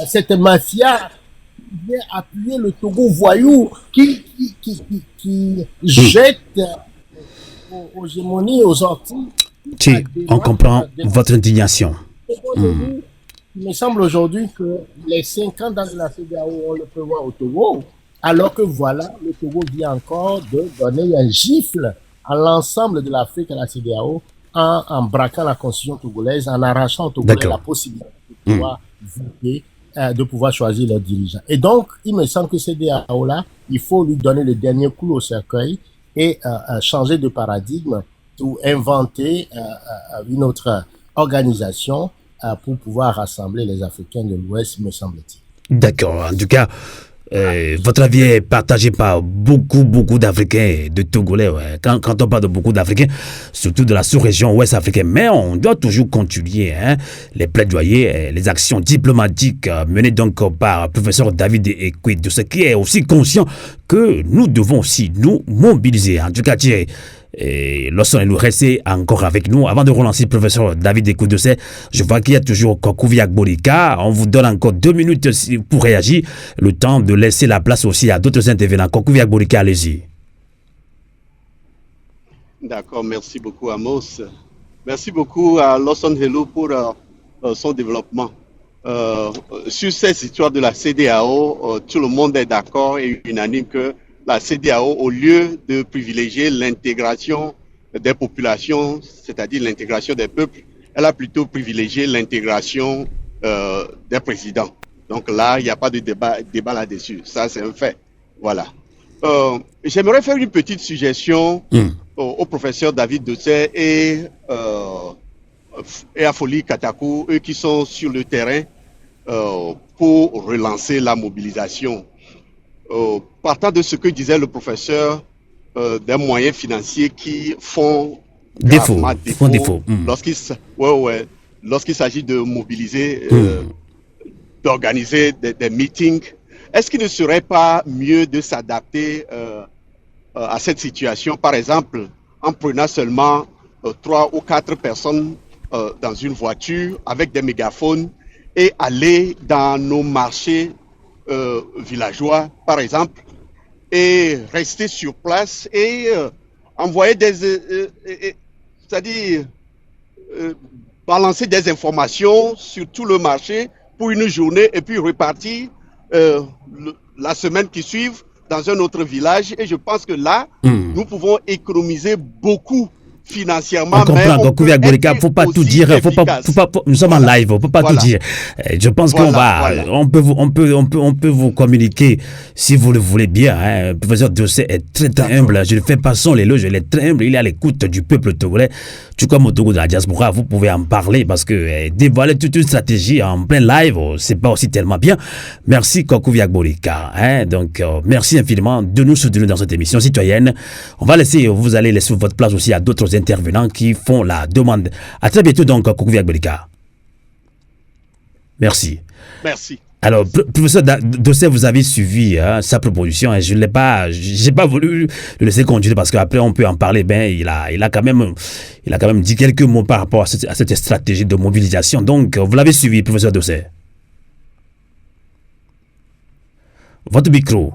cette mafia qui vient appuyer le Togo voyou, qui jette aux gémonies, aux orties. On comprend votre indignation. Il me semble aujourd'hui que les 50 ans de la CEDEAO, on le prévoit au Togo, alors que voilà, le Togo vient encore de donner un gifle à l'ensemble de l'Afrique à la CEDEAO en braquant la constitution togolaise, en arrachant au Togolais la possibilité de pouvoir voter, de pouvoir choisir leurs dirigeants. Et donc, il me semble que CEDEAO-là, il faut lui donner le dernier coup au cercueil et changer de paradigme ou inventer une autre organisation pour pouvoir rassembler les Africains de l'Ouest, me semble-t-il. D'accord. En tout cas, votre avis est partagé par beaucoup d'Africains, de Togolais. Ouais. Quand on parle de beaucoup d'Africains, surtout de la sous-région ouest africaine, mais on doit toujours continuer les plaidoyers, les actions diplomatiques menées donc par le professeur David Ekwit, de ce qui est aussi conscient que nous devons aussi nous mobiliser. En tout cas, Thierry, lorsqu'on est resté encore avec nous, avant de relancer le professeur David Ekoudosé, je vois qu'il y a toujours Kokovi Agbolika. On vous donne encore 2 minutes pour réagir, le temps de laisser la place aussi à d'autres intervenants. Kokovi Agbolika, allez-y. D'accord, merci beaucoup Amos. Merci beaucoup à Lawson Hello pour son développement. Sur cette histoire de la CEDEAO, tout le monde est d'accord et unanime que la CEDEAO, au lieu de privilégier l'intégration des populations, c'est-à-dire l'intégration des peuples, elle a plutôt privilégié l'intégration des présidents. Donc là, il n'y a pas de débat là-dessus. Ça, c'est un fait. Voilà. J'aimerais faire une petite suggestion au professeur David Dossé et à Folie Katakou, eux qui sont sur le terrain pour relancer la mobilisation. Partant de ce que disait le professeur, des moyens financiers qui font défaut. Lorsqu'il s'agit de mobiliser, d'organiser des meetings, est-ce qu'il ne serait pas mieux de s'adapter à cette situation, par exemple, en prenant seulement 3 ou 4 personnes dans une voiture avec des mégaphones et aller dans nos marchés villageois, par exemple, et rester sur place et envoyer c'est-à-dire balancer des informations sur tout le marché pour une journée et puis repartir la semaine qui suit dans un autre village. Et je pense que là, nous pouvons économiser beaucoup financièrement. On comprend, faut pas tout dire, nous sommes en live, faut pas tout dire. Je pense on peut vous communiquer si vous le voulez bien. Le professeur Dossé est très humble. Je ne fais pas son l'éloge, il est très humble, il est à l'écoute du peuple togolais. Tout comme au Togo de la diaspora, vous pouvez en parler parce que dévoiler toute une stratégie en plein live, c'est pas aussi tellement bien. Merci Kokovi Agbolika. Donc merci infiniment de nous soutenir dans cette émission citoyenne. Vous allez laisser votre place aussi à d'autres intervenants qui font la demande. À très bientôt donc, Kokovi Agbolika. Merci. Merci. Alors, professeur Dossé, vous avez suivi sa proposition et j'ai pas voulu le laisser continuer parce qu'après on peut en parler. Il a quand même dit quelques mots par rapport à cette stratégie de mobilisation. Donc, vous l'avez suivi, professeur Dossé. Votre micro.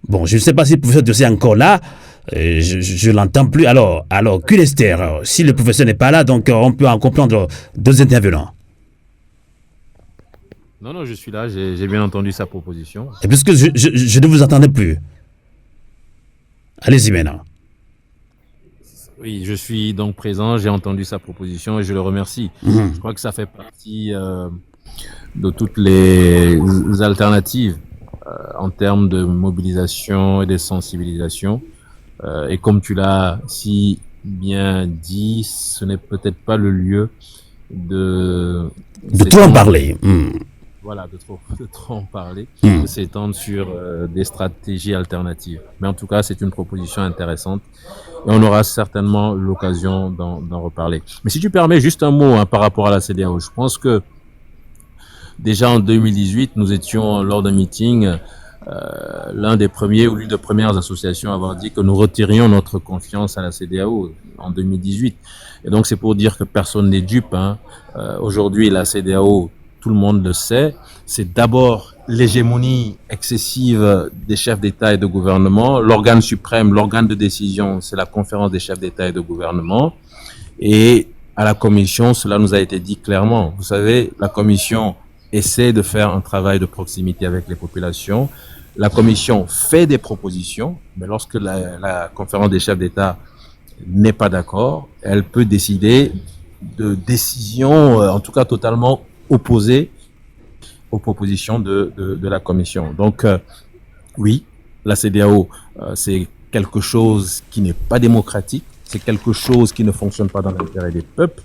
Bon, je ne sais pas si le professeur Dossé est encore là. Je l'entends plus. Alors, Culester, si le professeur n'est pas là, donc on peut en comprendre 2 intervenants. Non, je suis là. J'ai bien entendu sa proposition. Et puisque je ne vous entendais plus. Allez-y maintenant. Oui, je suis donc présent. J'ai entendu sa proposition et je le remercie. Je crois que ça fait partie de toutes les alternatives en termes de mobilisation et de sensibilisation. Et comme tu l'as si bien dit, ce n'est peut-être pas le lieu de trop en parler. Voilà, de trop en parler, de s'étendre sur des stratégies alternatives. Mais en tout cas, c'est une proposition intéressante et on aura certainement l'occasion d'en reparler. Mais si tu permets juste un mot par rapport à la CEDEAO, je pense que déjà en 2018, nous étions lors d'un meeting, l'un des premiers ou l'une des premières associations à avoir dit que nous retirions notre confiance à la CEDEAO en 2018. Et donc c'est pour dire que personne n'est dupe. Aujourd'hui, la CEDEAO, tout le monde le sait, c'est d'abord l'hégémonie excessive des chefs d'État et de gouvernement. L'organe suprême, l'organe de décision, c'est la conférence des chefs d'État et de gouvernement. Et à la Commission, cela nous a été dit clairement. Vous savez, la Commission essaie de faire un travail de proximité avec les populations. La Commission fait des propositions, mais lorsque la conférence des chefs d'État n'est pas d'accord, elle peut décider de décisions, en tout cas totalement opposées aux propositions de la Commission. Donc, oui, la CEDEAO, c'est quelque chose qui n'est pas démocratique, c'est quelque chose qui ne fonctionne pas dans l'intérêt des peuples.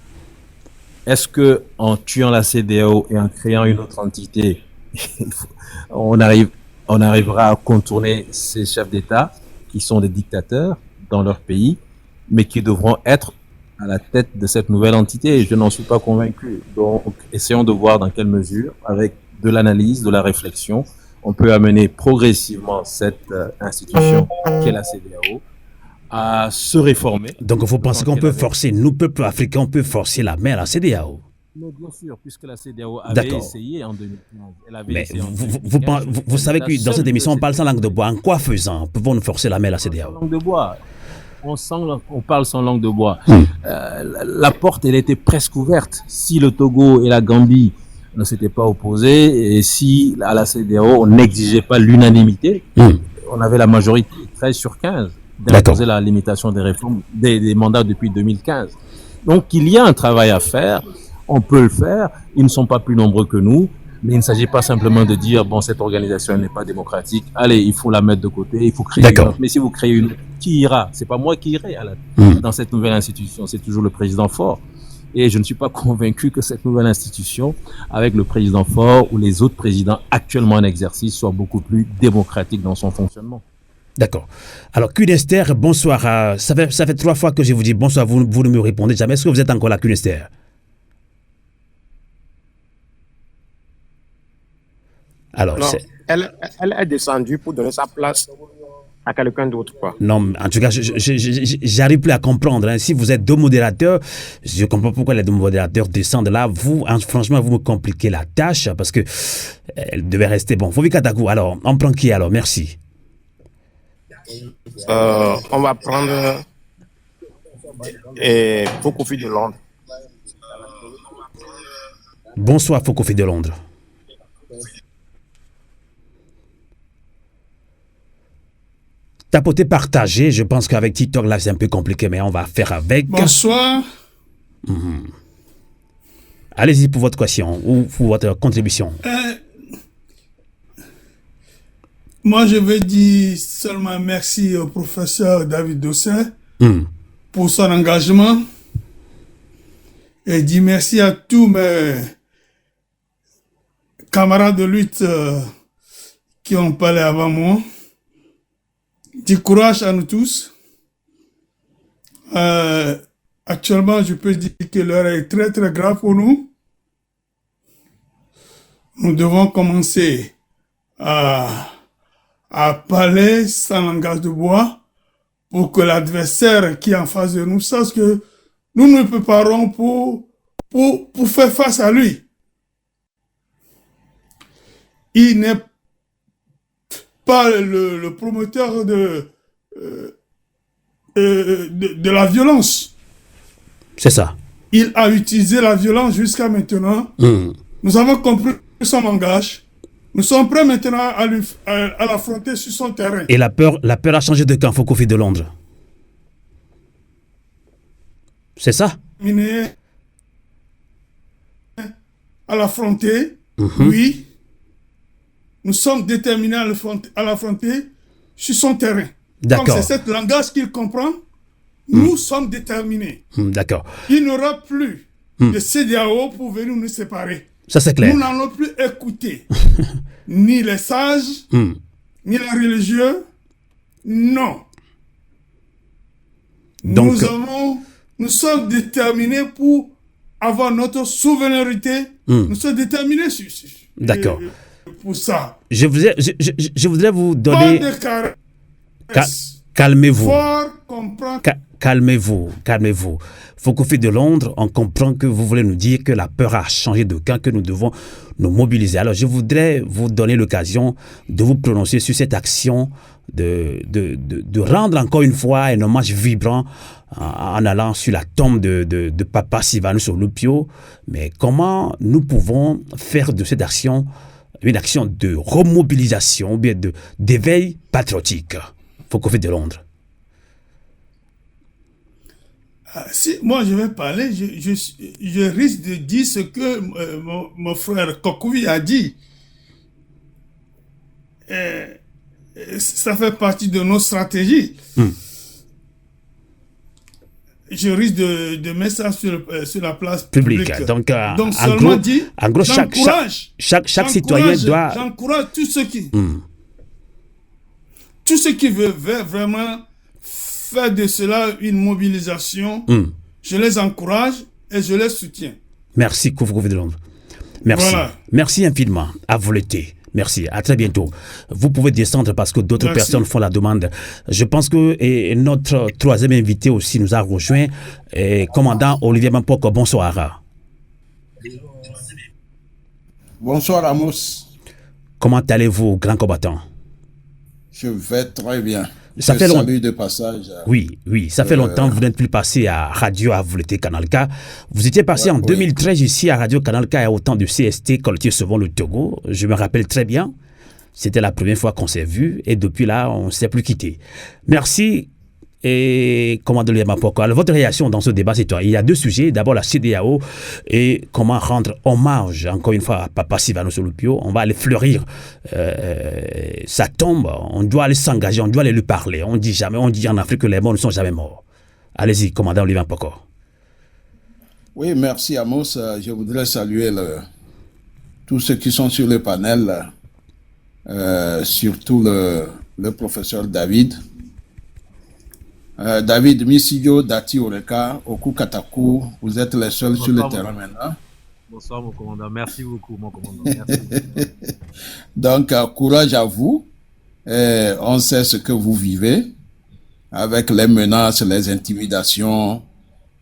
Est-ce que en tuant la CEDEAO et en créant une autre entité, on arrivera à contourner ces chefs d'État qui sont des dictateurs dans leur pays, mais qui devront être à la tête de cette nouvelle entité? Je n'en suis pas convaincu. Donc, essayons de voir dans quelle mesure, avec de l'analyse, de la réflexion, on peut amener progressivement cette institution qu'est la CEDEAO à se réformer. Donc, vous pensez qu'on peut forcer, nous, peuple africain, on peut forcer la main à la CEDEAO? Mais bien sûr, puisque la CEDEAO avait essayé en 2015. Elle avait mais essayé vous savez que dans cette émission, on parle sans langue de bois. En quoi faisant pouvons-nous forcer la main à la CEDEAO? Langue de bois. On parle sans langue de bois. La porte, elle était presque ouverte. Si le Togo et la Gambie ne s'étaient pas opposés et si à la CEDEAO, on n'exigeait pas l'unanimité, on avait la majorité 13 sur 15 d'imposer la limitation des réformes, des mandats depuis 2015. Donc, il y a un travail à faire. On peut le faire. Ils ne sont pas plus nombreux que nous. Mais il ne s'agit pas simplement de dire, bon, cette organisation n'est pas démocratique. Allez, il faut la mettre de côté. Il faut créer une autre. Mais si vous créez une autre, qui ira? C'est pas moi qui irai dans cette nouvelle institution. C'est toujours le président fort. Et je ne suis pas convaincu que cette nouvelle institution, avec le président fort ou les autres présidents actuellement en exercice, soit beaucoup plus démocratique dans son fonctionnement. D'accord. Alors, Cunester, bonsoir. Ça fait 3 fois que je vous dis bonsoir. Vous ne me répondez jamais. Est-ce que vous êtes encore là, Cunester? Alors, non, elle est descendue pour donner sa place à quelqu'un d'autre, quoi. Non, en tout cas, j'arrive plus à comprendre. Si vous êtes 2 modérateurs, je comprends pourquoi les 2 modérateurs descendent là. Vous, franchement, vous me compliquez la tâche parce que elle devait rester bon. Fovi Katakou, alors, on prend qui alors? Merci. On va prendre Fokofi de Londres. Bonsoir, Fokofi de Londres. Tapoter, partager, je pense qu'avec TikTok, là, c'est un peu compliqué, mais on va faire avec. Bonsoir. Allez-y pour votre question ou pour votre contribution. Moi, je veux dire seulement merci au professeur David Dossin pour son engagement et dire merci à tous mes camarades de lutte qui ont parlé avant moi. Du courage à nous tous. Actuellement, je peux dire que l'heure est très très grave pour nous. Nous devons commencer à parler sans langage de bois pour que l'adversaire qui est en face de nous sache que nous nous préparons pour faire face à lui. Il n'est pas le promoteur de la violence. C'est ça. Il a utilisé la violence jusqu'à maintenant. Nous avons compris son langage. Nous sommes prêts maintenant à l'affronter sur son terrain. Et la peur a changé de camp, Fokofi de Londres. C'est ça? À l'affronter, oui. Nous sommes déterminés à l'affronter sur son terrain. D'accord. Donc c'est ce langage qu'il comprend Nous sommes déterminés. D'accord. Il n'y aura plus de CEDEAO pour venir nous séparer. Ça, c'est clair. Nous n'allons plus écouter ni les sages, ni les religieux. Non. Donc, Nous sommes déterminés pour avoir notre souveraineté. Nous sommes déterminés d'accord. Pour ça. Je voudrais vous Pas donner... de caresse. Calmez-vous. Faut comprendre. Calmez-vous. Focofé de Londres, on comprend que vous voulez nous dire que la peur a changé de camp, que nous devons nous mobiliser. Alors, je voudrais vous donner l'occasion de vous prononcer sur cette action de rendre encore une fois un hommage vibrant en allant sur la tombe de Papa Sylvanus Olupio. Mais comment nous pouvons faire de cette action une action de remobilisation, ou bien d'éveil patriotique? Focofé de Londres. Si moi je vais parler, je risque de dire ce que mon frère Kokoui a dit. Ça fait partie de nos stratégies. Je risque de mettre ça sur la place publique. Donc en gros, chaque citoyen doit... J'encourage tous ceux qui veulent vraiment faire de cela une mobilisation. Je les encourage et je les soutiens. Merci, Koufoukoufé de Londres. Merci. Voilà. Merci infiniment. À vous l'été. Merci. À très bientôt. Vous pouvez descendre parce que d'autres personnes font la demande. Je pense que notre troisième invité aussi nous a rejoint. Commandant Olivier Mampoko, bonsoir. Bonsoir, Amos. Comment allez-vous, grand combattant? Je vais très bien. Ça fait longtemps. De passage. Oui, ça fait longtemps que vous n'êtes plus passé à Radio Avouleté Canal K. Vous étiez passé en 2013 ici à Radio Canal K et au temps du CST, collectif Sauvons le Togo. Je me rappelle très bien. C'était la première fois qu'on s'est vu et depuis là, on ne s'est plus quitté. Merci. Et commandant Olivier Mampoko, alors votre réaction dans ce débat, c'est toi. Il y a deux sujets. D'abord la CEDEAO et comment rendre hommage, encore une fois, à Papa Sylvanus Olupio. On va aller fleurir sa tombe. On doit aller s'engager, on doit aller lui parler. On dit en Afrique que les morts ne sont jamais morts. Allez-y, commandant Olivier Mampoko. Oui, merci Amos. Je voudrais saluer tous ceux qui sont sur le panel, surtout le professeur David. David Misidio, Dati Oreka, Oku Kataku, vous êtes les seuls sur le terrain maintenant. Bonsoir mon commandant, merci beaucoup mon commandant. Merci. Donc, courage à vous. On sait ce que vous vivez avec les menaces, les intimidations,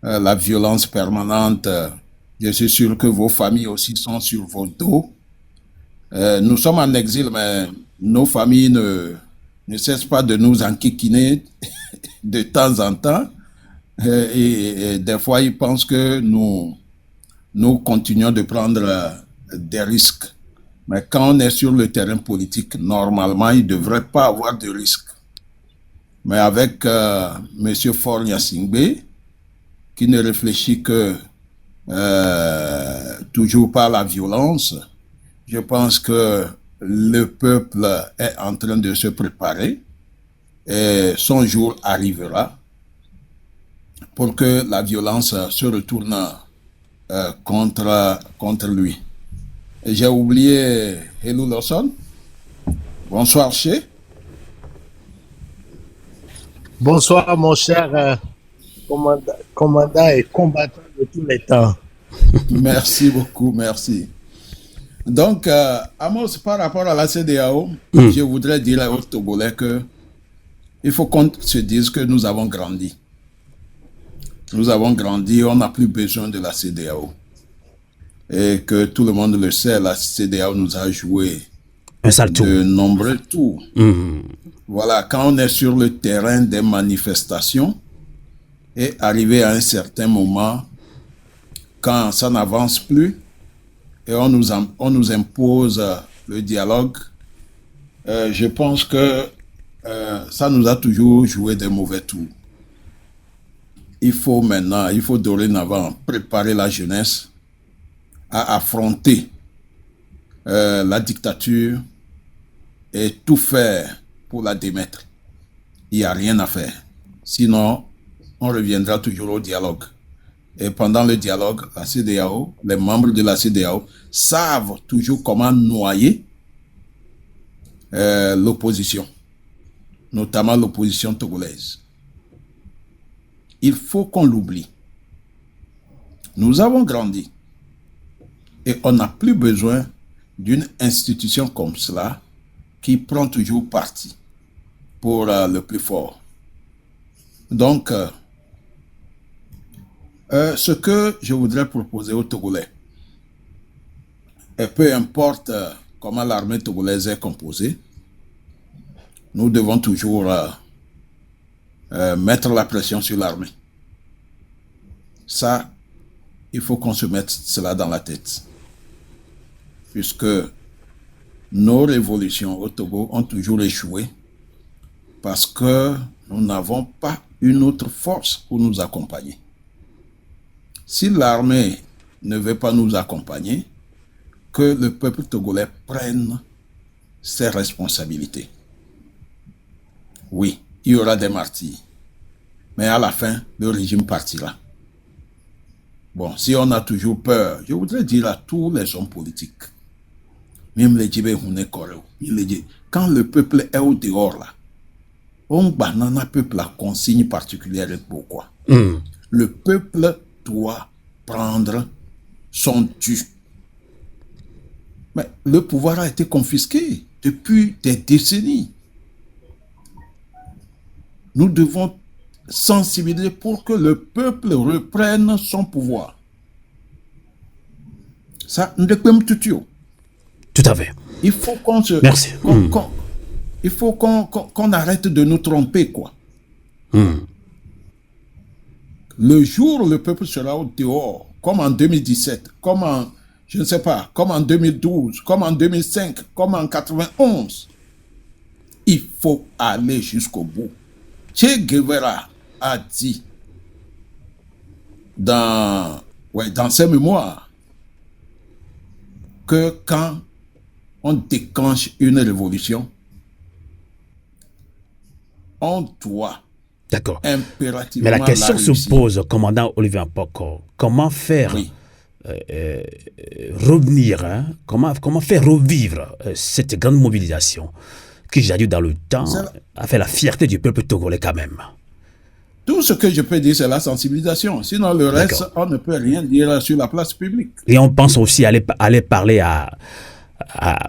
la violence permanente. Je suis sûr que vos familles aussi sont sur vos dos. Nous sommes en exil, mais nos familles ne cessent pas de nous enquiquiner de temps en temps. Et des fois, ils pensent que nous continuons de prendre des risques. Mais quand on est sur le terrain politique, normalement, il ne devrait pas avoir de risques. Mais avec M. Faure Gnassingbé, qui ne réfléchit que toujours par la violence, je pense que le peuple est en train de se préparer et son jour arrivera pour que la violence se retourne contre lui. J'ai oublié Hello Lawson. Bonsoir, Che. Bonsoir, mon cher commandant et combattant de tous les temps. Merci beaucoup, merci. Donc, Amos, par rapport à la CEDEAO, je voudrais dire aux Togolais que il faut qu'on se dise que nous avons grandi. Nous avons grandi, on n'a plus besoin de la CEDEAO. Et que tout le monde le sait, la CEDEAO nous a joué de nombreux tours. Voilà, quand on est sur le terrain des manifestations, et arrivé à un certain moment, quand ça n'avance plus, et on nous impose le dialogue, je pense que ça nous a toujours joué des mauvais tours. Il faut dorénavant préparer la jeunesse à affronter la dictature et tout faire pour la démettre. Il n'y a rien à faire. Sinon, on reviendra toujours au dialogue. Et pendant le dialogue, la CEDEAO, les membres de la CEDEAO savent toujours comment noyer l'opposition, notamment l'opposition togolaise. Il faut qu'on l'oublie. Nous avons grandi et on n'a plus besoin d'une institution comme cela qui prend toujours parti pour le plus fort. Donc, ce que je voudrais proposer aux Togolais, et peu importe comment l'armée togolaise est composée, nous devons toujours mettre la pression sur l'armée. Ça, il faut qu'on se mette cela dans la tête. Puisque nos révolutions au Togo ont toujours échoué parce que nous n'avons pas une autre force pour nous accompagner. Si l'armée ne veut pas nous accompagner, que le peuple togolais prenne ses responsabilités. Oui, il y aura des martyrs, mais à la fin, le régime partira. Bon, si on a toujours peur, je voudrais dire à tous les hommes politiques, même les Djibé Houné Koreo, quand le peuple est au dehors là, on banane un peuple la consigne particulière et pourquoi? Le peuple doit prendre son dû. Mais le pouvoir a été confisqué depuis des décennies. Nous devons sensibiliser pour que le peuple reprenne son pouvoir. Ça, nous devons tout. Tout à fait. Il faut qu'on se... Merci. Il faut qu'on arrête de nous tromper, quoi. Le jour où le peuple sera au dehors, comme en 2017, comme en, je ne sais pas, comme en 2012, comme en 2005, comme en 91, il faut aller jusqu'au bout. Che Guevara a dit dans ses mémoires que quand on déclenche une révolution, on doit impérativement. Mais la question se pose, commandant Olivier Ampoko, comment faire revenir, comment faire revivre cette grande mobilisation qui, jadis dans le temps, a fait la fierté du peuple togolais quand même? Tout ce que je peux dire, c'est la sensibilisation. Sinon, le reste, on ne peut rien dire sur la place publique. Et on pense aussi aller parler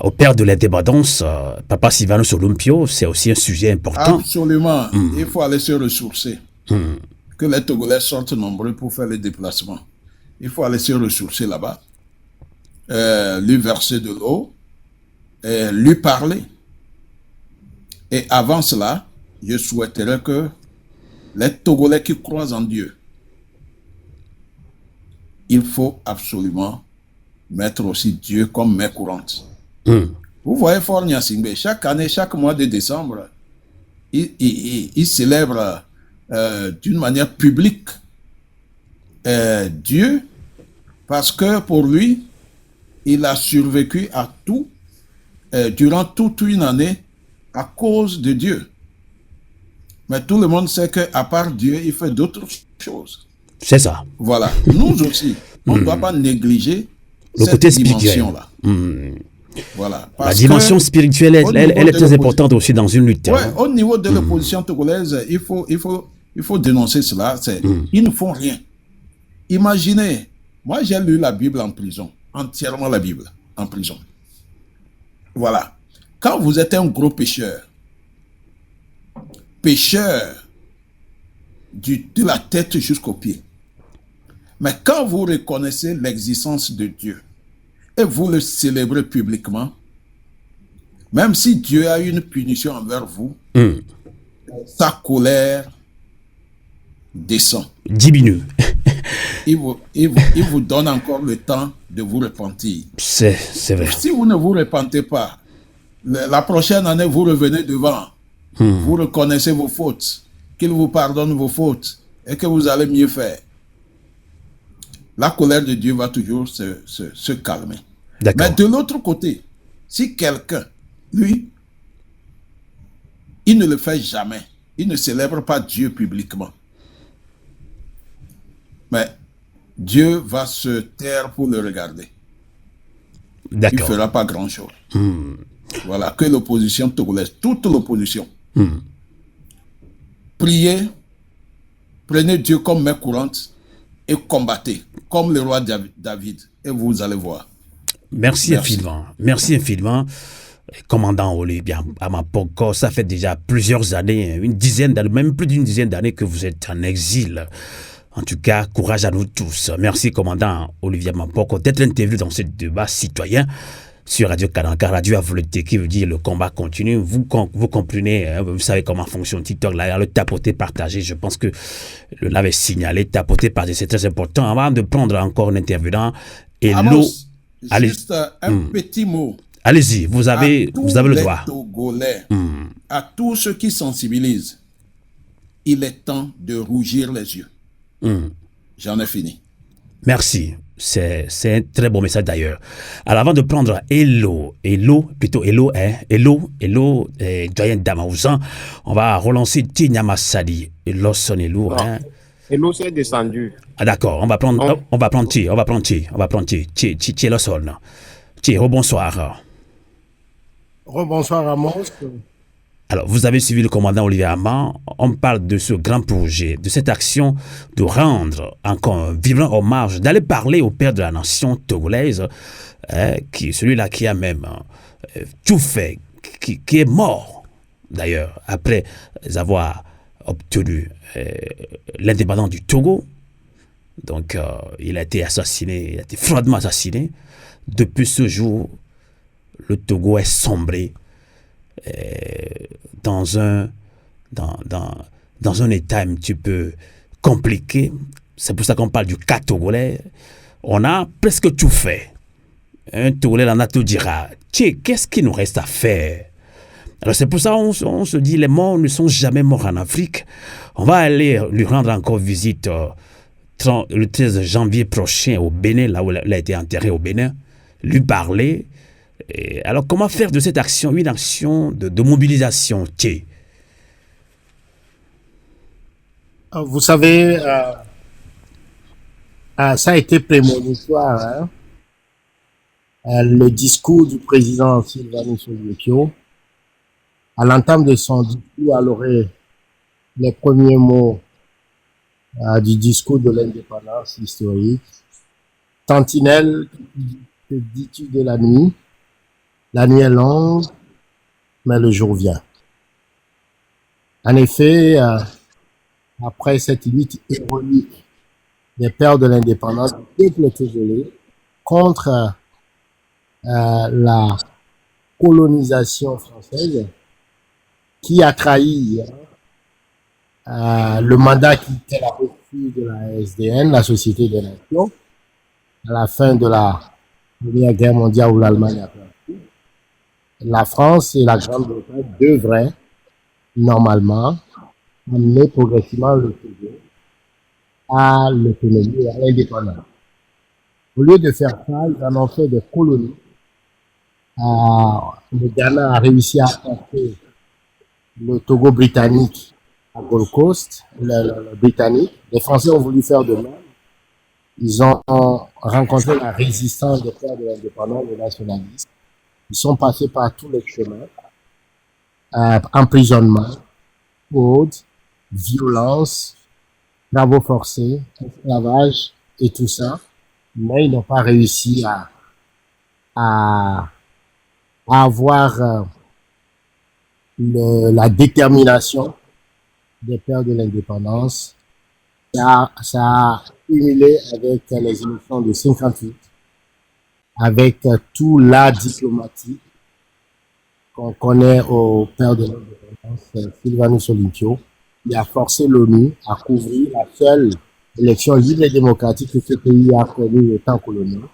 au père de l'indépendance, Papa Sylvanus Olympio, c'est aussi un sujet important. Absolument. Il faut aller se ressourcer. Que les Togolais sortent nombreux pour faire les déplacements. Il faut aller se ressourcer là-bas, lui verser de l'eau, lui parler. Et avant cela, je souhaiterais que les Togolais qui croient en Dieu, il faut absolument mettre aussi Dieu comme main courante. Vous voyez Fort Nyasingbe, chaque année, chaque mois de décembre, il célèbre d'une manière publique Dieu, parce que pour lui, il a survécu à tout, durant toute une année, à cause de Dieu. Mais tout le monde sait qu'à part Dieu, il fait d'autres choses. C'est ça. Voilà. Nous aussi, on ne doit pas négliger le côté dimension-là. Voilà. La dimension spirituelle, elle est très importante aussi dans une lutte. Ouais, au niveau de l'opposition togolaise, il faut dénoncer cela. Ils ne font rien. Imaginez, moi j'ai lu la Bible en prison, entièrement la Bible en prison. Voilà. Quand vous êtes un gros pécheur de la tête jusqu'aux pieds, mais quand vous reconnaissez l'existence de Dieu et vous le célébrez publiquement, même si Dieu a une punition envers vous, sa colère descend. Diminue. Il vous donne encore le temps de vous repentir. C'est vrai. Si vous ne vous repentez pas, la prochaine année, vous revenez devant. Vous reconnaissez vos fautes, qu'il vous pardonne vos fautes et que vous allez mieux faire. La colère de Dieu va toujours se calmer. Mais de l'autre côté, si quelqu'un, lui, il ne le fait jamais, il ne célèbre pas Dieu publiquement, Mais Dieu va se taire pour le regarder. Il ne D'accord. fera pas grand-chose. Voilà, que l'opposition togolaise, toute l'opposition, priez, prenez Dieu comme main courante et combattez, comme le roi David, et vous allez voir. Merci infiniment. Merci infiniment. Commandant Olivier Amapoko, ça fait déjà plusieurs années, une dizaine d'années, même plus d'une dizaine d'années que vous êtes en exil. En tout cas, courage à nous tous. Merci, commandant Olivier Amapoko, d'être interviewé dans ce débat citoyen sur Radio Kananka, Radio Avoloté, qui veut dire le combat continue. Vous comprenez, hein, vous savez comment fonctionne TikTok, là, le tapoter, partager. Je pense que le l'avait signalé, tapoter, partager, c'est très important. Avant de prendre encore un intervenant, et l'eau. Juste un petit mot. Allez-y, vous avez le droit. Togolais, à tous ceux qui sensibilisent, il est temps de rougir les yeux. J'en ai fini. Merci. C'est un très bon message d'ailleurs. Alors avant de prendre Hello, Doyen Damaouzan, on va relancer Tinyama Sadi. Hello, son Hello. Hello, c'est descendu. Ah d'accord, on va prendre Ti, Lawson. Ti, rebonsoir. Rebonsoir Amos. Alors, vous avez suivi le commandant Olivier Amand. On parle de ce grand projet, de cette action de rendre encore un vibrant hommage, d'aller parler au père de la nation togolaise, celui-là qui a même tout fait, qui est mort, d'ailleurs, après avoir obtenu l'indépendance du Togo. Donc, il a été assassiné, il a été froidement assassiné. Depuis ce jour, le Togo est sombré dans un état un petit peu compliqué. C'est pour ça qu'on parle du cas togolais. On a presque tout fait. Un Togolais l'en tout dira, tiens, qu'est-ce qu'il nous reste à faire? Alors c'est pour ça qu'on se dit, les morts ne sont jamais morts en Afrique. On va aller lui rendre encore visite le 13 janvier prochain au Bénin, là où il a été enterré au Bénin, lui parler. Et alors, comment faire de cette action une action de mobilisation? Vous savez, ça a été prémonitoire. Le discours du président Sylvanus Olympio, à l'entame de son discours, à l'oreille, les premiers mots du discours de l'indépendance historique. Sentinelle, que dis-tu de la nuit? La nuit est longue, mais le jour vient. En effet, après cette lutte héroïque des pères de l'indépendance du peuple togolais contre la colonisation française, qui a trahi le mandat qu'elle a reçu de la SDN, la Société des Nations, à la fin de la Première Guerre mondiale où l'Allemagne a perdu. La France et la Grande-Bretagne devraient normalement amener progressivement le Togo à l'autonomie et à l'indépendance. Au lieu de faire ça, ils en ont fait des colonies. Le Ghana a réussi à apporter le Togo britannique à Gold Coast, le britannique. Les Français ont voulu faire de même. Ils ont rencontré la résistance des pères de l'indépendance, des nationalistes. Ils sont passés par tous les chemins, emprisonnement, fraude, violence, travaux forcés, esclavage et tout ça, mais ils n'ont pas réussi à avoir la détermination des pères de l'indépendance. Ça a cumulé avec les élections de 58, avec tout l'art diplomatique qu'on connaît au père de l'indépendance, Sylvanus Olympio, qui a forcé l'ONU à couvrir la seule élection libre et démocratique que ce pays a connue au temps colonial,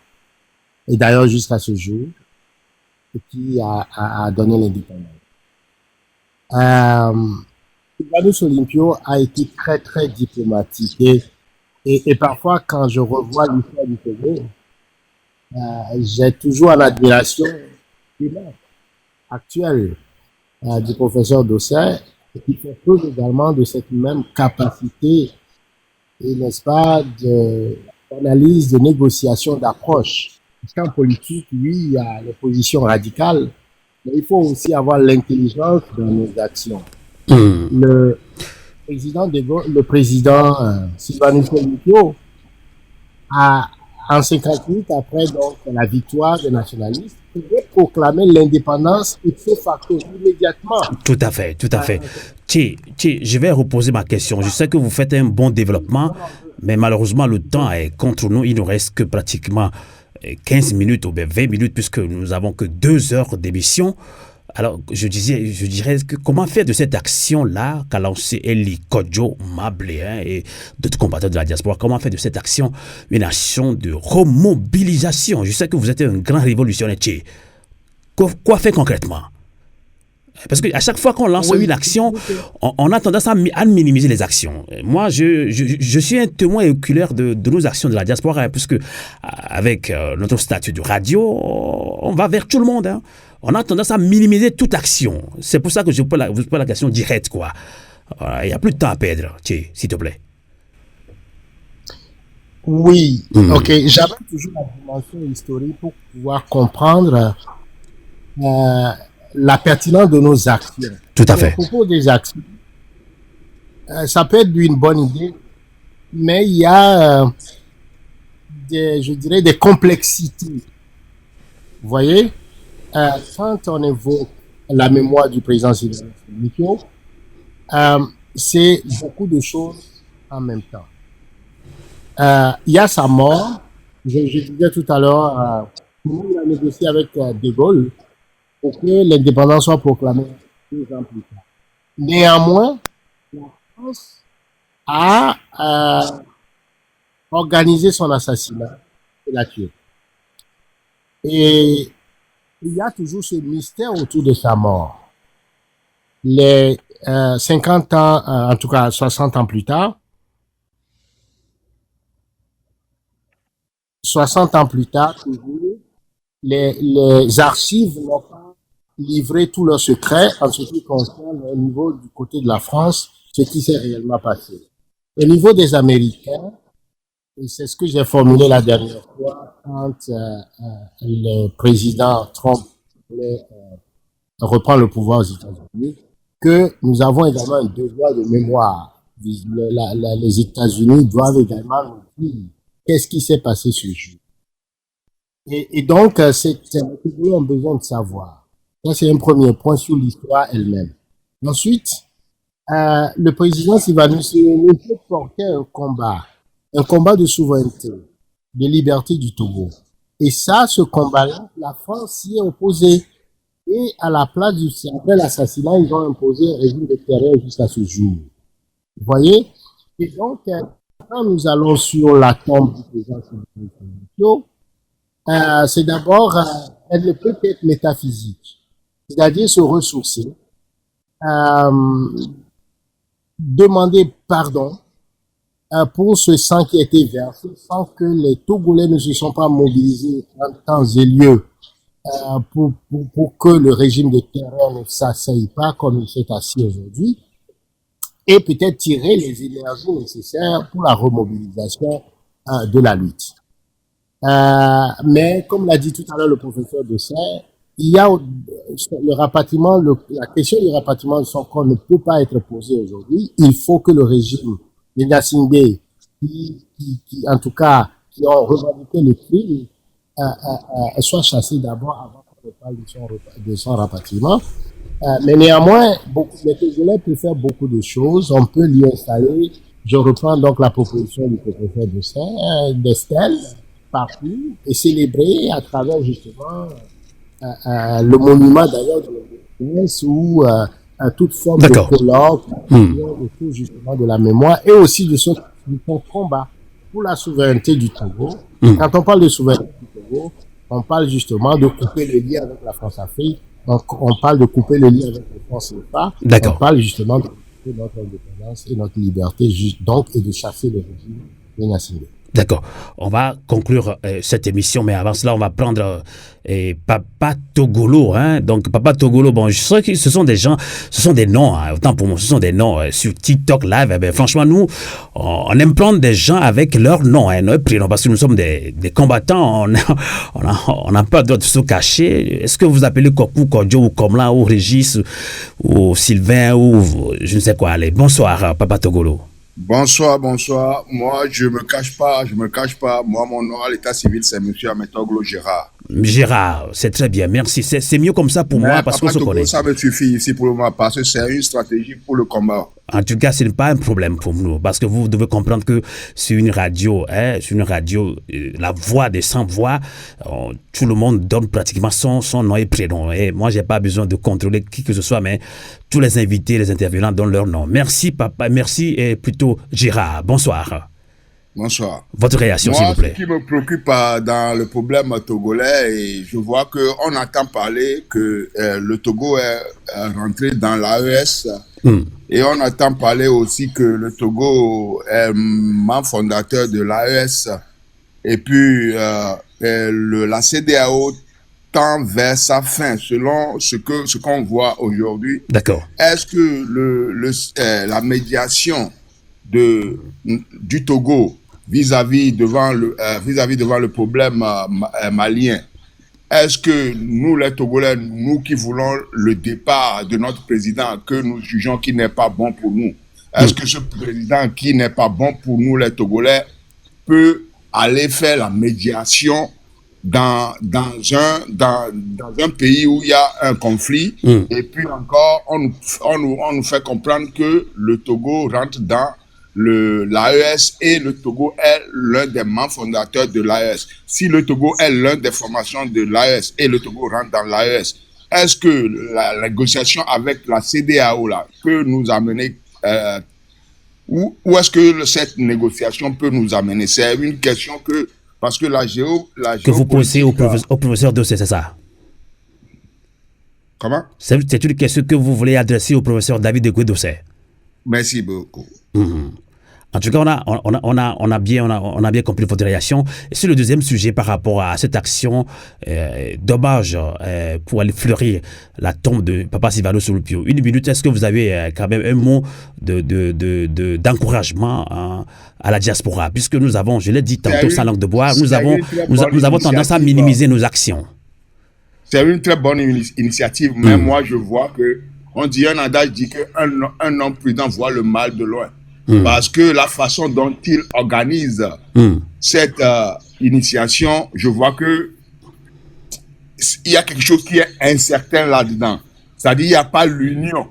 et d'ailleurs jusqu'à ce jour, et qui a donné l'indépendance. Sylvanus Olympio a été très très diplomatique, et parfois quand je revois l'histoire du Togo, j'ai toujours en admiration actuelle du professeur Dossé, qui fait preuve également de cette même capacité et, n'est-ce pas, d'analyse, de négociation, d'approche. Parce qu'en politique, oui, il y a les positions radicales, mais il faut aussi avoir l'intelligence dans nos actions. Le président Sylvanus Olympio a, en 58, après donc la victoire des nationalistes, pouvait proclamer l'indépendance ipso facto immédiatement. Tout à fait, tout à fait. Je vais reposer ma question. Je sais que vous faites un bon développement, mais malheureusement, le temps est contre nous. Il ne nous reste que pratiquement 15 minutes ou bien 20 minutes puisque nous avons que 2 heures d'émission. Alors, je dirais que comment faire de cette action-là qu'a lancé Eli Kodjo Mablé et d'autres combattants de la diaspora, comment faire de cette action une action de remobilisation? Je sais que vous êtes un grand révolutionnaire. Quoi faire concrètement? Parce qu'à chaque fois qu'on lance une action, on a tendance à minimiser les actions. Moi, je suis un témoin oculaire de nos actions de la diaspora, puisque avec notre statut de radio, on va vers tout le monde. On a tendance à minimiser toute action. C'est pour ça que je vous pose la question directe, quoi. Il n'y a plus de temps à perdre, s'il te plaît. Oui, ok. J'avais toujours la dimension historique pour pouvoir comprendre la pertinence de nos actions. Tout à fait. À propos des actions, ça peut être une bonne idée, mais il y a, je dirais, des complexités. Vous voyez, quand on évoque la mémoire du président Sylvanus Olympio, c'est beaucoup de choses en même temps. Il y a sa mort. Je disais tout à l'heure, il a négocié avec De Gaulle pour que l'indépendance soit proclamée 2 ans plus tard. Néanmoins, la France a organisé son assassinat et l'a tué. Et il y a toujours ce mystère autour de sa mort. Les 50 ans, en tout cas 60 ans plus tard, 60 ans plus tard, toujours, les archives n'ont pas livré tous leurs secrets en ce qui concerne au niveau du côté de la France, ce qui s'est réellement passé. Au niveau des Américains, et c'est ce que j'ai formulé la dernière fois quand le président Trump reprend le pouvoir aux États-Unis, que nous avons également un devoir de mémoire. Les États-Unis doivent également nous dire qu'est-ce qui s'est passé ce jour. Et donc, nous avons besoin de savoir. Ça, c'est un premier point sur l'histoire elle-même. Ensuite, le président Sylvanus Olympio portait un combat de souveraineté, de liberté du Togo. Et ça, ce combat-là, la France s'y est opposée. Et à la place après l'assassinat, ils ont imposé un régime de terreur jusqu'à ce jour. Vous voyez? Et donc, quand nous allons sur la tombe du président Sylvanus Olympio, c'est d'abord, elle ne peut être métaphysique. C'est-à-dire se ressourcer, demander pardon pour ce sang qui a été versé, sans que les Togolais ne se sont pas mobilisés en temps et lieu pour que le régime de terreur ne s'asseye pas comme il s'est assis aujourd'hui, et peut-être tirer les énergies nécessaires pour la remobilisation de la lutte. Mais comme l'a dit tout à l'heure le professeur Dessert, il y a le rapatriement, la question du rapatriement de son corps ne peut pas être posée aujourd'hui. Il faut que le régime des Gnassingbé, qui en tout cas, qui ont revendiqué le crime, soit chassé d'abord avant qu'on parle de son rapatriement. Mais néanmoins, les Togolais peuvent faire beaucoup de choses. On peut lui installer, je reprends donc la proposition du professeur d'Estelle, partout, et célébrer à travers justement le monument d'ailleurs de l'indépendance ou toute forme de colloque autour justement de la mémoire et aussi de son combat pour la souveraineté du Togo. Quand on parle de souveraineté du Togo, on parle justement de couper le lien avec la France-Afrique, on parle de couper le lien avec la France-CFA, on parle justement de couper notre indépendance et notre liberté, donc, et de chasser le régime des Gnassingbé. D'accord. On va conclure cette émission, mais avant cela, on va prendre Papa Togolo. Hein? Donc, Papa Togolo, bon, je sais que ce sont des gens, ce sont des noms, hein, autant pour moi, ce sont des noms sur TikTok Live. Eh bien, franchement, nous, on aime prendre des gens avec leur nom, hein, leur prénom, parce que nous sommes des combattants, on n'a pas d'autres se cacher. Est-ce que vous appelez Kokou, Kodjo, ou Komla, ou Régis, ou Sylvain, ou je ne sais quoi. Allez, bonsoir, Papa Togolo. Bonsoir. Moi, je me cache pas. Moi, mon nom à l'état civil, c'est Monsieur Ametoglo Gérard. Gérard, c'est très bien, merci. C'est mieux comme ça pour moi parce qu'on se connaît. Ça me suffit ici pour le moment parce que c'est une stratégie pour le combat. En tout cas, ce n'est pas un problème pour nous parce que vous devez comprendre que sur une radio, la voix des sans-voix, tout le monde donne pratiquement son nom et prénom. Et moi, je n'ai pas besoin de contrôler qui que ce soit, mais tous les invités, les intervenants donnent leur nom. Merci, papa. Merci, et plutôt Gérard. Bonsoir. Bonsoir. Votre réaction, s'il vous plaît. Ce qui me préoccupe dans le problème togolais, et je vois qu'on entend parler que le Togo est rentré dans l'AES. Et on entend parler aussi que le Togo est membre fondateur de l'AES. Et puis, la CEDEAO tend vers sa fin, selon ce qu'on voit aujourd'hui. D'accord. Est-ce que la médiation du Togo vis-à-vis devant le problème malien, est-ce que nous les Togolais, nous qui voulons le départ de notre président que nous jugeons qui n'est pas bon pour nous, est-ce que ce président qui n'est pas bon pour nous les Togolais peut aller faire la médiation dans un pays où il y a un conflit, et puis encore on nous fait comprendre que le Togo rentre dans l'AES et le Togo est l'un des membres fondateurs de l'AES. Si le Togo est l'un des formations de l'AES et le Togo rentre dans l'AES, est-ce que la négociation avec la CEDEAO là peut nous amener où est-ce que cette négociation peut nous amener? C'est une question parce que que vous posez au professeur Dossé, c'est ça? Comment? C'est une question que vous voulez adresser au professeur David Egwe Dossé. Merci beaucoup. En tout cas, on a bien compris votre réaction. Et sur le deuxième sujet par rapport à cette action d'hommage pour aller fleurir la tombe de Papa Sylvano Souloupio. Une minute, est-ce que vous avez quand même un mot d'encouragement à la diaspora? Puisque nous avons, je l'ai dit tantôt sans langue de bois, nous avons tendance à minimiser nos actions. C'est une très bonne initiative, mais moi je vois que on dit un adage dit qu'un homme prudent voit le mal de loin. Parce que la façon dont il organise cette initiation, je vois que il y a quelque chose qui est incertain là-dedans. C'est-à-dire il n'y a pas l'union.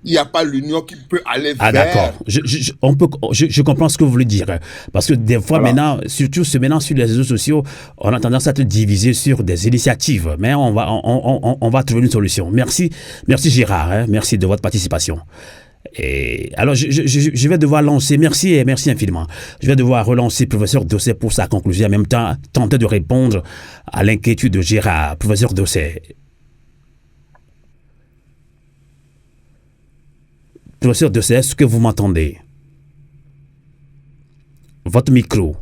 Il n'y a pas l'union qui peut aller vers... d'accord. Je comprends ce que vous voulez dire. Parce que des fois, maintenant, surtout sur les réseaux sociaux, on a tendance à être divisé sur des initiatives. Mais on va trouver une solution. Merci Gérard. Hein, merci de votre participation. Et alors, je vais devoir lancer, merci infiniment. Je vais devoir relancer le professeur Dossé pour sa conclusion. En même temps, tenter de répondre à l'inquiétude de Gérard. Professeur Dossé. Professeur Dossé, est-ce que vous m'entendez? Votre micro.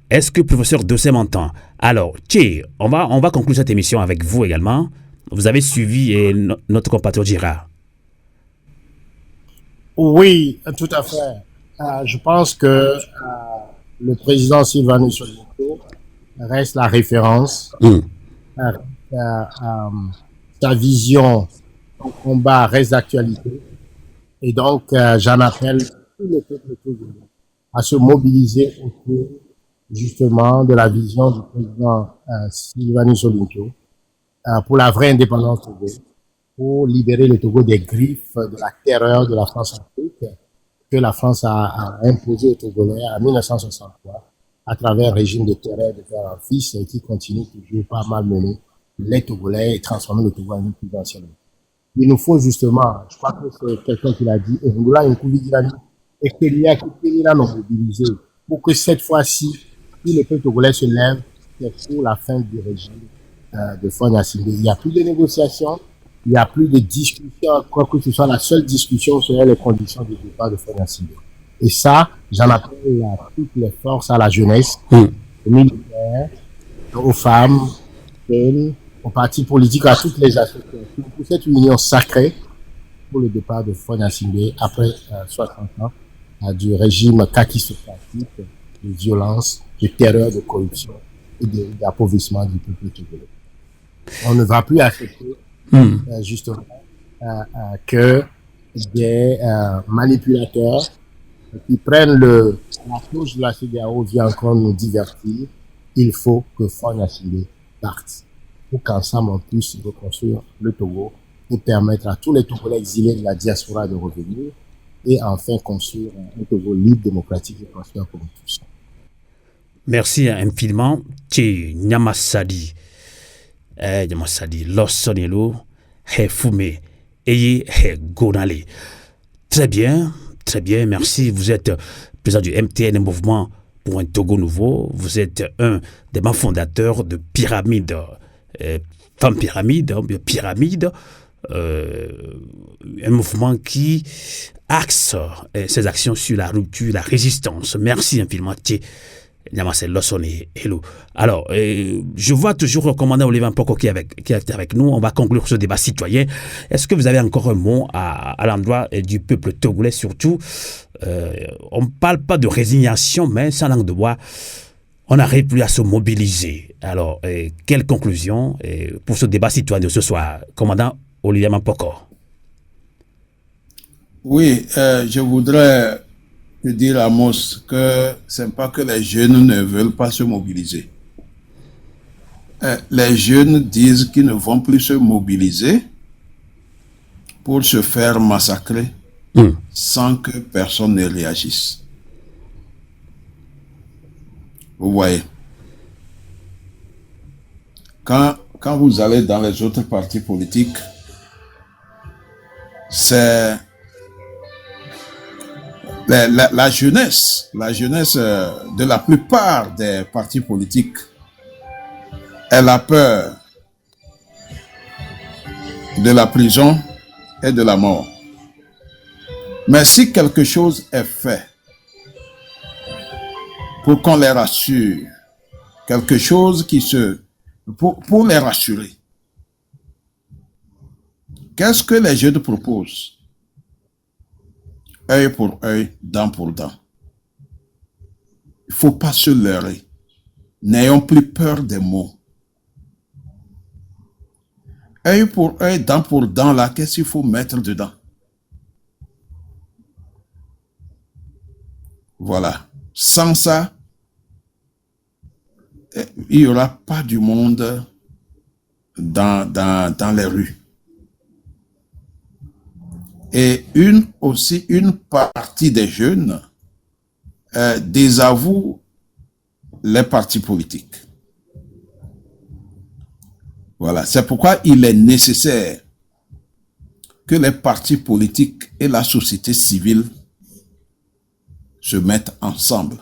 Est-ce que le professeur Dossé m'entend? Alors, on va conclure cette émission avec vous également. Vous avez suivi notre compatriote Gérard. Oui, tout à fait. Je pense que le président Sylvano Souloupio reste la référence. Sa vision au combat reste d'actualité. Et donc, j'en appelle tous les peuples togolais à se mobiliser autour, justement, de la vision du président Sylvano Souloupio pour la vraie indépendance du Togo, pour libérer le Togo des griffes de la terreur de la France-Afrique que la France a imposé aux Togolais en 1963 à travers un régime de terreur de père en fils qui continue toujours pas mal mener les Togolais et transformer le Togo en une puissance. Il nous faut justement, je crois que c'est quelqu'un qui l'a dit, et qu'il y a mobilisé pour que cette fois-ci, si le peuple togolais se lève, c'est pour la fin du régime de Faure Gnassingbé. Il n'y a plus de négociations, il n'y a plus de discussion, quoi que ce soit. La seule discussion serait les conditions de départ de Faure Gnassingbé. Et ça, j'en appelle à toutes les forces, à la jeunesse, aux militaires, aux femmes, aux partis politiques, à toutes les associations, pour cette union sacrée pour le départ de Faure Gnassingbé après 60 ans du régime kakistocratique de violence, de terreur, de corruption et d'appauvrissement du peuple togolais. On ne va plus accepter justement que des manipulateurs qui prennent la touche de la CEDEAO viennent encore nous divertir. Il faut que Faure Gnassingbé parte pour qu'ensemble on puisse reconstruire le Togo et permettre à tous les Togolais exilés de la diaspora de revenir et enfin construire un Togo libre, démocratique et prospère pour nous tous. Merci infiniment. Tché Nyamasadi. Nyamasadi, Lossonelo, He Fume, Eye He Gonale. Très bien, merci. Vous êtes président du MTN, Mouvement pour un Togo Nouveau. Vous êtes un des membres fondateurs de Pyramide, Femme Pyramide, un mouvement qui axe ses actions sur la rupture, la résistance. Merci infiniment. Alors, je vois toujours le commandant Olivier Mpoko qui est avec nous. On va conclure ce débat citoyen. Est-ce que vous avez encore un mot à l'endroit du peuple togolais surtout? On ne parle pas de résignation, mais sans langue de bois, on n'arrive plus à se mobiliser. Alors, quelle conclusion pour ce débat citoyen de ce soir, commandant Olivier Mpoko? Oui, je voudrais dire à Amos que ce n'est pas que les jeunes ne veulent pas se mobiliser. Les jeunes disent qu'ils ne vont plus se mobiliser pour se faire massacrer sans que personne ne réagisse. Vous voyez, quand vous allez dans les autres partis politiques, c'est la jeunesse de la plupart des partis politiques, elle a peur de la prison et de la mort. Mais si quelque chose est fait pour qu'on les rassure, quelque chose pour les rassurer, qu'est-ce que les jeunes proposent? Œil pour œil, dent pour dent. Il ne faut pas se leurrer. N'ayons plus peur des mots. Œil pour œil, dent pour dent, là, qu'est-ce qu'il faut mettre dedans? Voilà. Sans ça, il n'y aura pas du monde dans les rues. Et une partie des jeunes désavouent les partis politiques. Voilà, c'est pourquoi il est nécessaire que les partis politiques et la société civile se mettent ensemble.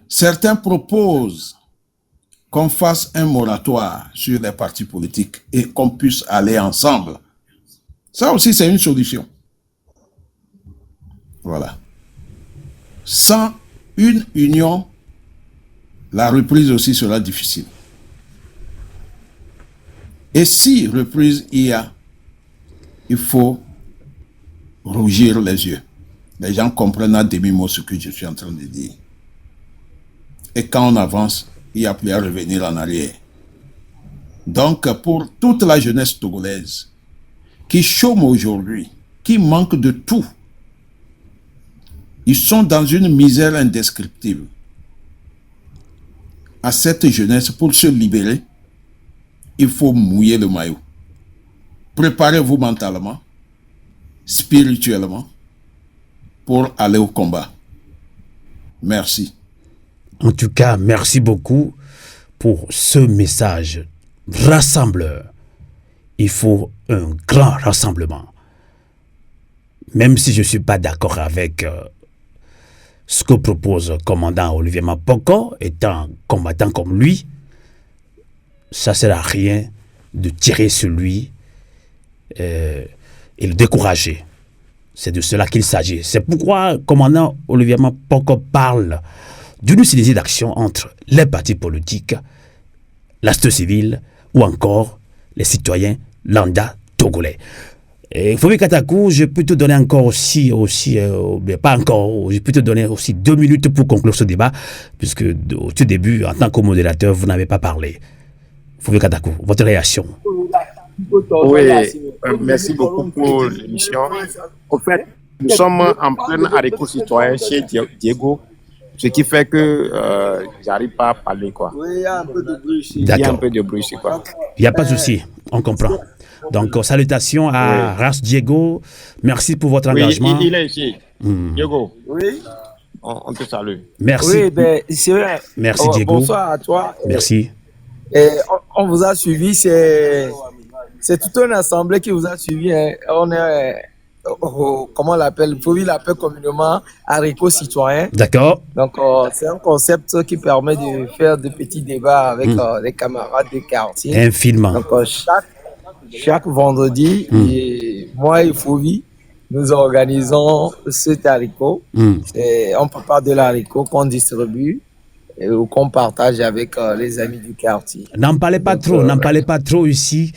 Certains proposent qu'on fasse un moratoire sur les partis politiques et qu'on puisse aller ensemble. Ça aussi, c'est une solution. Voilà. Sans une union, la reprise aussi sera difficile. Et si reprise il y a, il faut rougir les yeux. Les gens comprennent à demi-mot ce que je suis en train de dire. Et quand on avance, il n'y a plus à revenir en arrière. Donc, pour toute la jeunesse togolaise qui chôme aujourd'hui, qui manque de tout, ils sont dans une misère indescriptible. À cette jeunesse, pour se libérer, il faut mouiller le maillot. Préparez-vous mentalement, spirituellement, pour aller au combat. Merci. En tout cas, merci beaucoup pour ce message rassembleur. Il faut un grand rassemblement. Même si je ne suis pas d'accord avec ce que propose le commandant Olivier Mpoko, étant combattant comme lui, ça ne sert à rien de tirer sur lui et le décourager. C'est de cela qu'il s'agit. C'est pourquoi commandant Olivier Poko parle d'une synergie d'action entre les partis politiques, la société civile ou encore les citoyens lambda togolais. Et Fovi Katakou, je peux te donner encore aussi, mais pas encore, je peux te donner aussi 2 minutes pour conclure ce débat, puisque au tout début, en tant que modérateur, vous n'avez pas parlé. Fovi Katakou, votre réaction. Oui, merci beaucoup pour l'émission. En fait, nous sommes en plein haricot citoyen chez Diego, ce qui fait que j'arrive pas à parler, quoi. Oui, il y a un peu de bruit ici. Il y a un peu de bruit ici, quoi. Il n'y a pas de souci, on comprend. Donc, salutations à Ras Diego. Merci pour votre engagement. Oui, il est ici. Diego. Oui. On te salue. Merci. Oui, ben, c'est vrai. Merci, Diego. Bonsoir à toi. Merci. On vous a suivi. C'est toute une assemblée qui vous a suivi. Hein. On est, comment on l'appelle? Il l'appelle communément haricot citoyen. D'accord. Donc, c'est un concept qui permet de faire de petits débats avec les camarades des quartiers. Infiniment. Donc, chaque vendredi, et moi et Fovi, nous organisons cet haricot. On prépare de l'haricot qu'on distribue ou qu'on partage avec les amis du quartier. N'en parlez pas trop ici,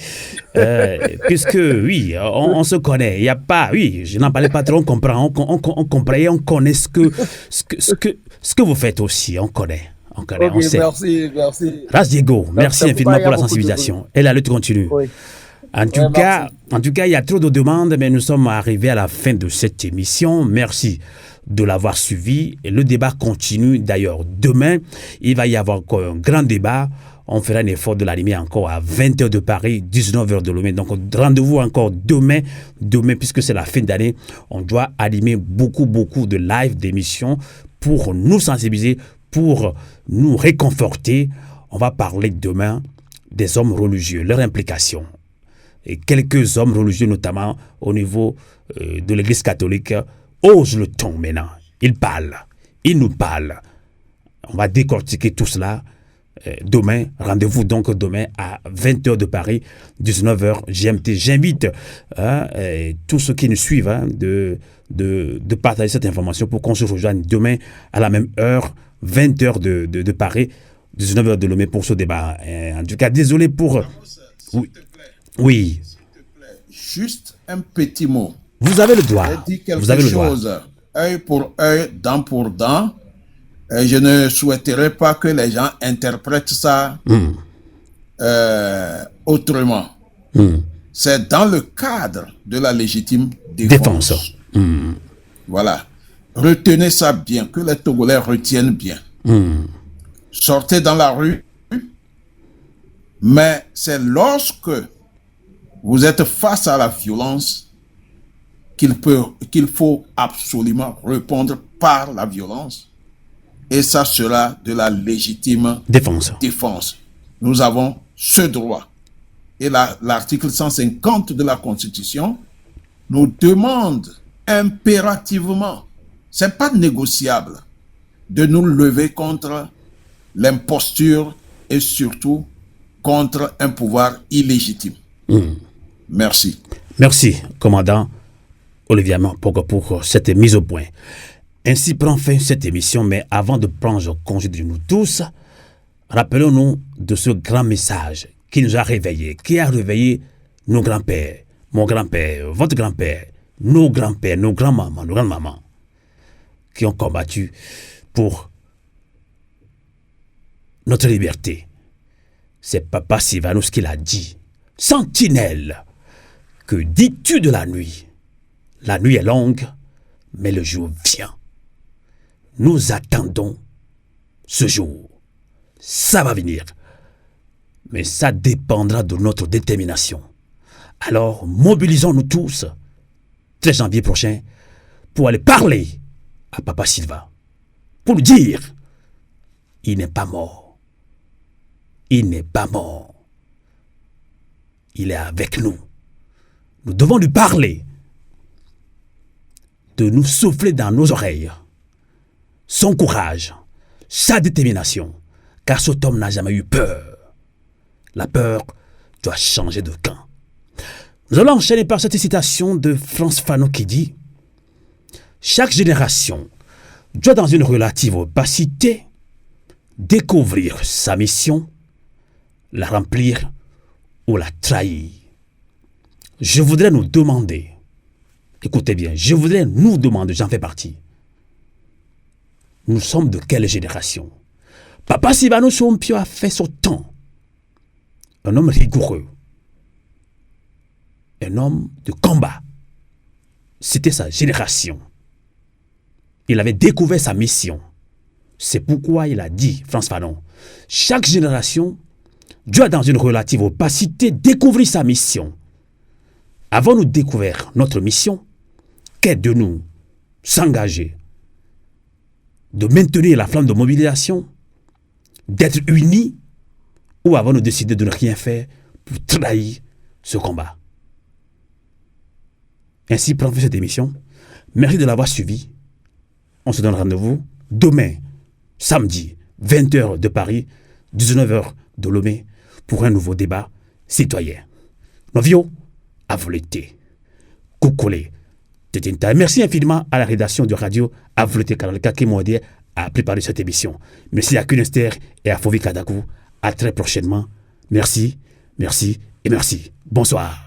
puisque oui, on se connaît. Il n'y a pas, oui, je n'en parlais pas trop, on comprend, on comprend et on connaît ce que vous faites aussi, on connaît. Okay, on sait. Merci. Ras Diego, merci infiniment pour la sensibilisation. Et la lutte continue. Oui. En tout cas, il y a trop de demandes, mais nous sommes arrivés à la fin de cette émission. Merci de l'avoir suivi. Et le débat continue. D'ailleurs, demain, il va y avoir encore un grand débat. On fera un effort de l'animer encore à 20h de Paris, 19h de Lomé. Donc, rendez-vous encore demain, puisque c'est la fin d'année. On doit animer beaucoup de live, d'émissions pour nous sensibiliser, pour nous réconforter. On va parler demain des hommes religieux, leur implication. Et quelques hommes religieux, notamment au niveau de l'Église catholique, osent le ton maintenant. Ils parlent, ils nous parlent. On va décortiquer tout cela demain. Rendez-vous donc demain à 20h de Paris, 19h GMT. J'invite tous ceux qui nous suivent de partager cette information pour qu'on se rejoigne demain à la même heure, 20h de Paris, 19h de Lomé pour ce débat. En tout cas, désolé pour... Oui. S'il te plaît, juste un petit mot. Vous avez le droit. J'ai dit quelque chose, œil pour œil, dent pour dent. Et je ne souhaiterais pas que les gens interprètent ça autrement. C'est dans le cadre de la légitime défense. Voilà. Retenez ça bien, que les Togolais retiennent bien. Sortez dans la rue, mais c'est lorsque vous êtes face à la violence qu'il faut absolument répondre par la violence. Et ça sera de la légitime défense. Nous avons ce droit. Et l'article 150 de la Constitution nous demande impérativement, c'est pas négociable, de nous lever contre l'imposture et surtout contre un pouvoir illégitime. Merci. Merci, commandant Olivier Poko, pour cette mise au point. Ainsi prend fin cette émission, mais avant de prendre congé de nous tous, rappelons-nous de ce grand message qui nous a réveillés, qui a réveillé nos grands-pères, mon grand-père, votre grand-père, nos grands-pères, nos grands-mamans, nos grandes-mamans, qui ont combattu pour notre liberté. C'est Papa Sylvanus qui l'a dit. Sentinelle, que dis-tu de la nuit? La nuit est longue, mais le jour vient. Nous attendons ce jour. Ça va venir. Mais ça dépendra de notre détermination. Alors, mobilisons-nous tous, 13 janvier prochain, pour aller parler à Papa Silva. Pour lui dire, il n'est pas mort. Il n'est pas mort. Il est avec nous. Nous devons lui parler, de nous souffler dans nos oreilles son courage, sa détermination, car cet homme n'a jamais eu peur. La peur doit changer de camp. Nous allons enchaîner par cette citation de Frantz Fanon qui dit Chaque génération doit, dans une relative opacité, découvrir sa mission, la remplir ou la trahir. Je voudrais nous demander, écoutez bien, je voudrais nous demander, j'en fais partie, nous sommes de quelle génération? Papa Sylvano Sompio a fait son temps. Un homme rigoureux. Un homme de combat. C'était sa génération. Il avait découvert sa mission. C'est pourquoi il a dit, Frantz Fanon, chaque génération doit, dans une relative opacité, découvrir sa mission. Avons-nous découvert notre mission? Qu'est de nous s'engager, de maintenir la flamme de mobilisation, d'être unis, ou avons-nous décidé de ne rien faire pour trahir ce combat? Ainsi prend fin cette émission. Merci de l'avoir suivi. On se donne rendez-vous demain, samedi, 20h de Paris, 19h de Lomé, pour un nouveau débat citoyen. Novio, à vous l'été. Coucoulé. Merci infiniment à la rédaction de Radio Avouleté Kanalika qui m'a aidé à préparer cette émission. Merci à Kunester et à Fovi Kadakou. À très prochainement. Merci, merci et merci. Bonsoir.